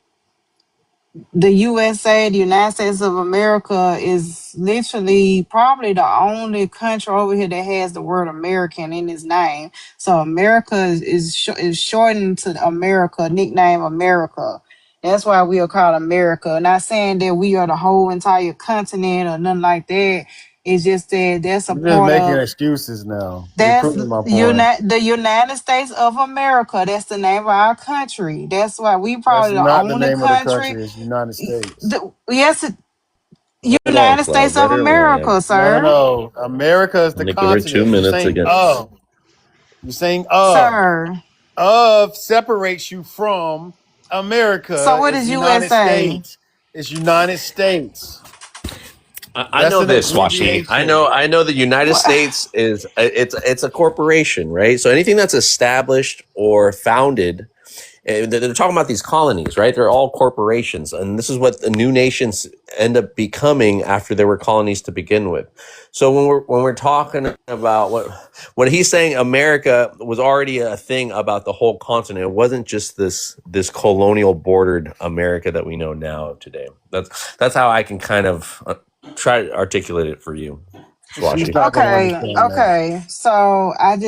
the USA, the United States of America, is literally probably the only country over here that has the word American in its name. So America is shortened to America, nickname America. That's why we are called America. Not saying that we are the whole entire continent or nothing like that. It's just that that's a You're just part making of excuses now. You're that's proving my point. the United States of America. That's the name of our country. That's why we That's probably the not the only name of the country. country. It's United States. Yes, Hold on, United Cloud. States of Let her land. America, No, sir. no. America is I'm the gonna give her continent. You're 2 minutes saying again. of. You're saying of. Sir. Of separates you from So America. what It's is United USA? States. It's United States. I That's know an this, Swashi. abbreviation. I know the United States is it's a corporation, right? So anything that's established or founded, they're talking about these colonies, right? They're all corporations, and this is what the new nations end up becoming after they were colonies to begin with. So when we're talking about what he's saying, America was already a thing about the whole continent. It wasn't just this colonial bordered America that we know now today. That's how I can kind of try to articulate it for you, She's Swashi. not going to Okay, understand that. okay. So I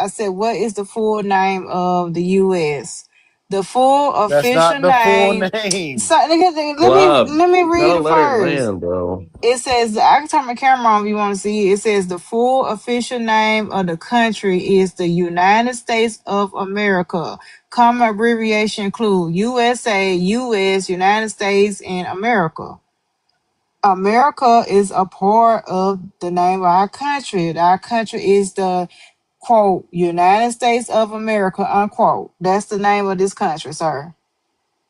said, what is the full name of the U.S.? The full That's official not the full name. name. So let Club, me you read gotta it let her first. land, bro. It says, I can turn my camera on if you want to see it. It says the full official name of the country is the United States of America. Common abbreviation include USA, US, United States, and America. America is a part of the name of our country. Our country is the quote United States of America unquote. That's the name of this country, sir.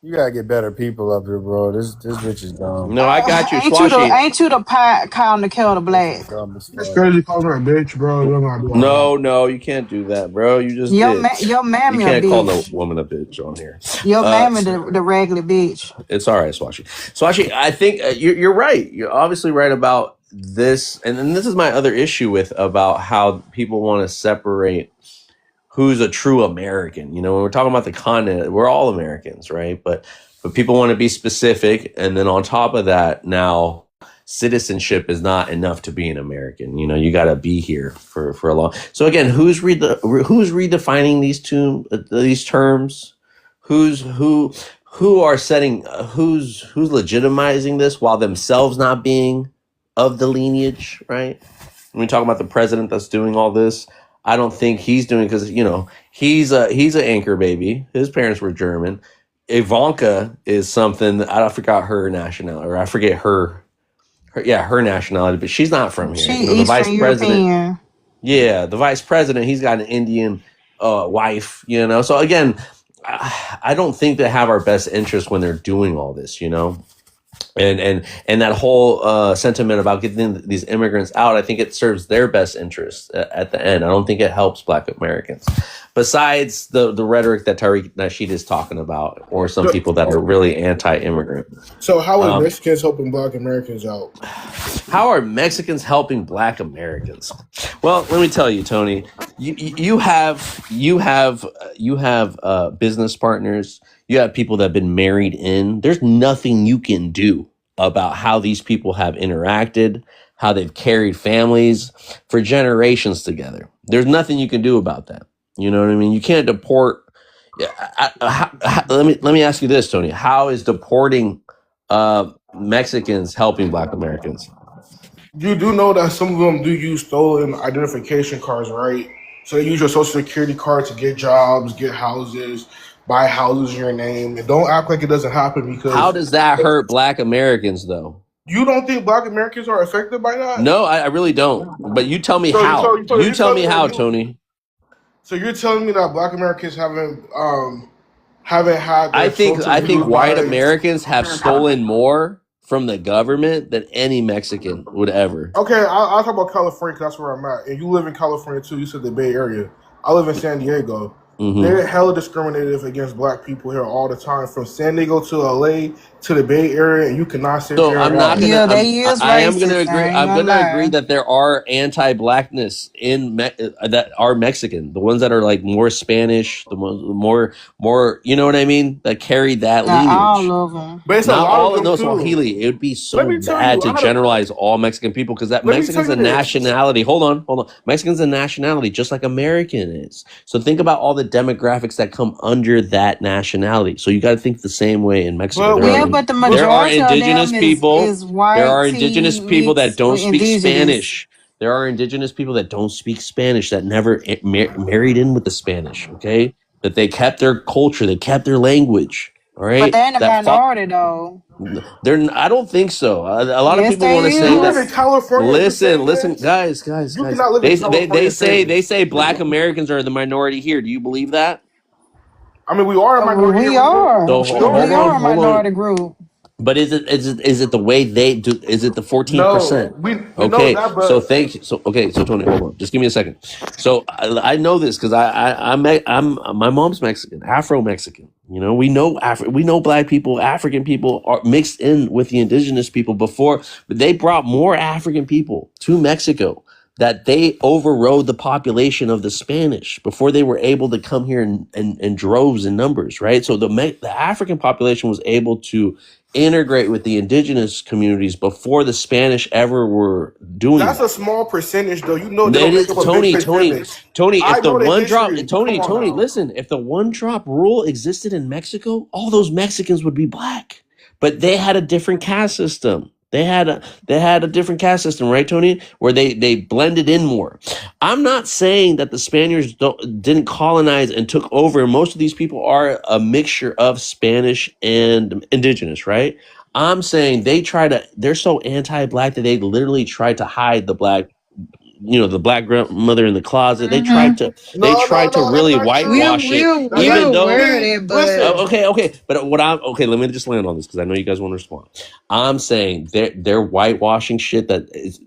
You got to get better people up here, bro. This bitch is dumb. No, I got you, Swashi. Ain't you the pie calling the kettle This is black? dumb as It's fuck. crazy calling her a bitch, bro. You don't gotta do all that. No, you can't do that, bro. You just did. Your You mammy a can't call no bitch. woman a bitch on here. Your Uh, mammy the regular bitch. it's all right, Swashi. Swashi, I think you're right. You're obviously right about this, and this is my other issue with about how people want to separate who's a true American. You know, when we're talking about the continent, we're all Americans, right? But people want to be specific, and then on top of that, now citizenship is not enough to be an American. You know, you got to be here for a long. So again, who's redefining these terms? Who are setting who's legitimizing this while themselves not being of the lineage, right? When we talk about the president that's doing all this, I don't think he's doing because he's an anchor baby. His parents were German. Ivanka is something I forgot her nationality, or I forget her nationality, but she's not from here. She You know, the vice Eastern president, European. yeah, the vice president, he's got an Indian wife. You know, so again, I don't think they have our best interest when they're doing all this. You know, and that whole sentiment about getting these immigrants out, I think it serves their best interest at the end. I don't think it helps Black Americans. Besides the rhetoric that Tariq Nasheed is talking about, or some people that are really anti-immigrant. So how are Mexicans helping Black Americans out? How are Mexicans helping Black Americans? Well, let me tell you, Tony. You have business partners. You have people that have been married in. There's nothing you can do about how these people have interacted, how they've carried families for generations together. There's nothing you can do about that. You know what I mean? You can't deport. Let me ask you this, Tony. How is deporting Mexicans helping Black Americans? You do know that some of them do use stolen identification cards, right? So they use your social security card to get jobs, get houses, buy houses in your name, and don't act like it doesn't happen because How does that hurt Black Americans, though? you don't think Black Americans are affected by that? No, I really don't. But you tell me So how. you You tell me how, that Tony. So you're telling me that Black Americans haven't had their I think filters used white by Americans have stolen more from the government than any Mexican would ever. Okay, I'll talk about California 'cause that's where I'm at. And you live in California too. You said the Bay Area. I live in San Diego. Mhm. They're hella discriminative against Black people here all the time, from San Diego to LA to the Bay Area, and you cannot sit So there and I'm lie. not Yeah, gonna. they is I am gonna racist. agree. I ain't I'm gonna gonna agree lie. that there are anti-blackness that are Mexican. The ones that are like more Spanish, the more. You know what I mean? That carry that Not lineage. all of them. But it's a Not lot of all of them those, too. Swahili. It would be Let so me tell bad you, to generalize all Mexican people because that let me tell Mexican's you a this. nationality. Hold on. Mexican's a nationality, just like American is. So think about all the demographics that come under that nationality. So you got to think the same way in Mexico. But Yeah, but the There are majority of indigenous them people. is There white are indigenous tea people that mixed don't with speak indigenous. Spanish. There are indigenous people that don't speak Spanish that never married in with the Spanish. Okay, that they kept their culture, they kept their language. All But right, they're in the that minority though. I don't think so. A lot of Yes, people want to they say you live that. in is. California and you're saying Listen, this? guys. You cannot live in California and say They this. say Black Americans are the minority here. Do you believe that? I mean, we are a minority here. We We do. are. So We are We here. are a minority group. But is it the way they do? Is it the 14%? No, we know Okay, that, so but thank you. So okay, so Tony, hold on, just give me a second. So I know this because I'm my mom's Mexican, Afro Mexican. You know, we know Black people, African people are mixed in with the indigenous people before, but they brought more African people to Mexico that they overrode the population of the Spanish before they were able to come here in droves and numbers, right? So the African population was able to integrate with the indigenous communities before the Spanish ever were doing that's a that. small percentage, though. You know they don't It make up is a big Tony, percentage. I if the know the one drop, history. Come on Tony, now. listen, if the one drop rule existed in Mexico, all those Mexicans would be black. But they had a different caste system. They had a different caste system, right, Tony? Where they blended in more. I'm not saying that the Spaniards didn't colonize and took over. Most of these people are a mixture of Spanish and indigenous, right? I'm saying they're so anti-black that they literally tried to hide the black, the black grandmother in the closet. Mm-hmm. They No, no, tried to no. That's really not true. whitewash it, That's We're not even true. though. aware of See, that, but listen. Okay, but okay. Let me just land on this because I know you guys want to respond. I'm saying they're whitewashing shit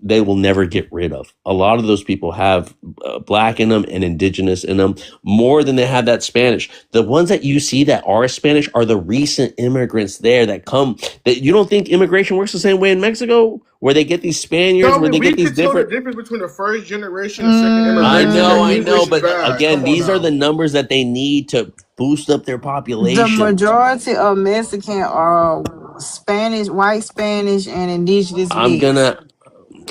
they will never get rid of. A lot of those people have black in them and indigenous in them more than they have that Spanish. The ones that you see that are Spanish are the recent immigrants there that come. That you don't think immigration works the same way in Mexico, where they get these Spaniards, Tell where me, they get we these can tell the different. difference between the first generation and second immigration, and I know, English is but bad. again, Come on these are the now. numbers that they need to boost up their the population. majority of Mexican are Spanish, white Spanish, and indigenous I'm mix. gonna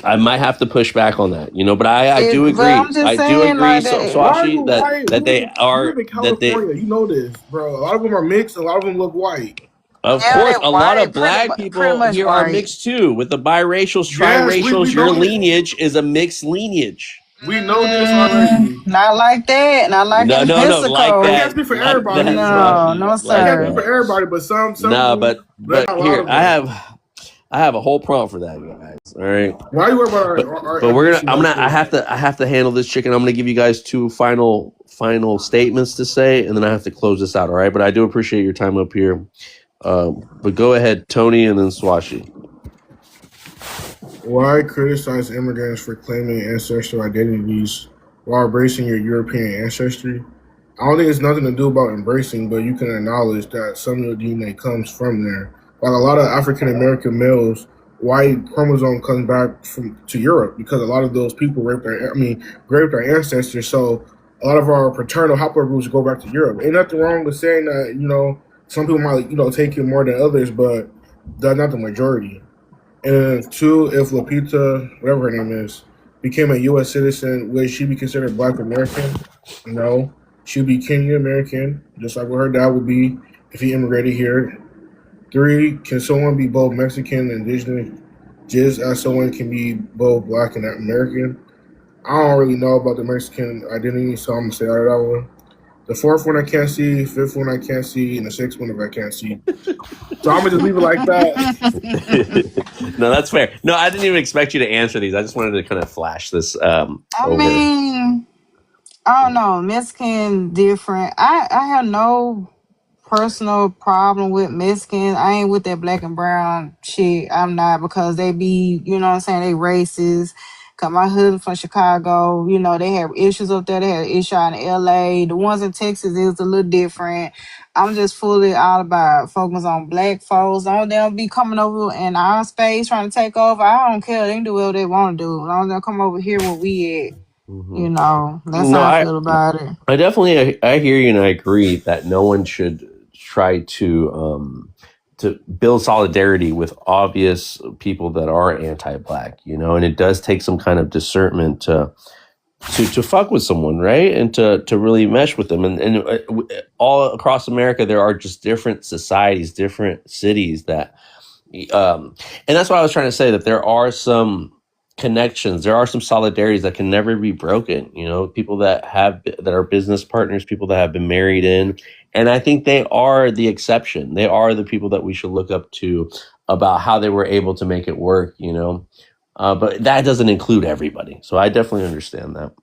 I might have to push back on that, but I do But I'm agree. just I do saying agree, like so that. Why are you Swashi, white? that they You live are in that they California. You know this, bro. A lot of them are mixed. And a lot of them look white. of Yeah, they course a lot white, of black pretty people much here are white. mixed too with the biracials, Yes, we triracials. Your know this. lineage is a mixed lineage. We know this already. Not like that. Not like No, in like I Mexico. can't that, speak for like everybody. that, No, Swashi, no, I like can't speak sir. for that. everybody, but some Nah, do. But not a lot here of them. I have a whole prompt for that, guys. All right. Why you worry about But our ethnicity like this? I have to handle this chicken. I'm gonna give you guys two final statements to say, and then I have to close this out. All right. But I do appreciate your time up here. But go ahead, Tony, and then Swashi. Why criticize immigrants for claiming ancestral identities while embracing your European ancestry? I don't think it's nothing to do about embracing, but you can acknowledge that some of your DNA comes from there. Like a lot of African American males, white chromosome comes back to Europe because a lot of those people raped our ancestors. So a lot of our paternal haplogroups go back to Europe. Ain't nothing wrong with saying that, some people might, take it more than others, but that's not the majority. And two, if Lupita, whatever her name is, became a U.S. citizen, would she be considered Black American? No. She'd be Kenyan American, just like what her dad would be if he immigrated here. Three, can someone be both Mexican and indigenous just as someone can be both Black and American? I don't really know about the Mexican identity, so I'm going to say out of that one. The fourth one I can't see, fifth one I can't see, and the sixth one if I can't see. So I'm going to just leave it like that. No, that's fair. No, I didn't even expect you to answer these. I just wanted to kind of flash this I over. mean, I don't know. Mexican different. I have no personal problem with Mexicans. I ain't with that black and brown shit. I'm not because they be, you know what I'm saying, they racist. Cause my husband from Chicago, you know, they have issues up there. They had issues in LA. The ones in Texas is a little different. I'm just fully all about focus on black folks. Don't they'll be coming over in our space trying to take over. I don't care. They can do whatever they want to do. As long as they come over here where we at. You know, that's No, how I feel about it. I definitely I hear you and I agree that no one should try to build solidarity with obvious people that are anti-black, you know, and it does take some kind of discernment to fuck with someone, right? And to really mesh with them. And all across America, there are just different societies, different cities that, and that's why I was trying to say that there are some connections, there are some solidarities that can never be broken. You know, people that are business partners, people that have been married in, and I think they are the exception. They are the people that we should look up to about how they were able to make it work. You know, but that doesn't include everybody. So I definitely understand that.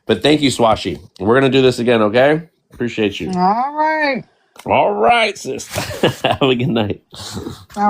But thank you, Swashi. We're gonna do this again, okay? Appreciate you. All right. All right, sis. Have a good night. All right.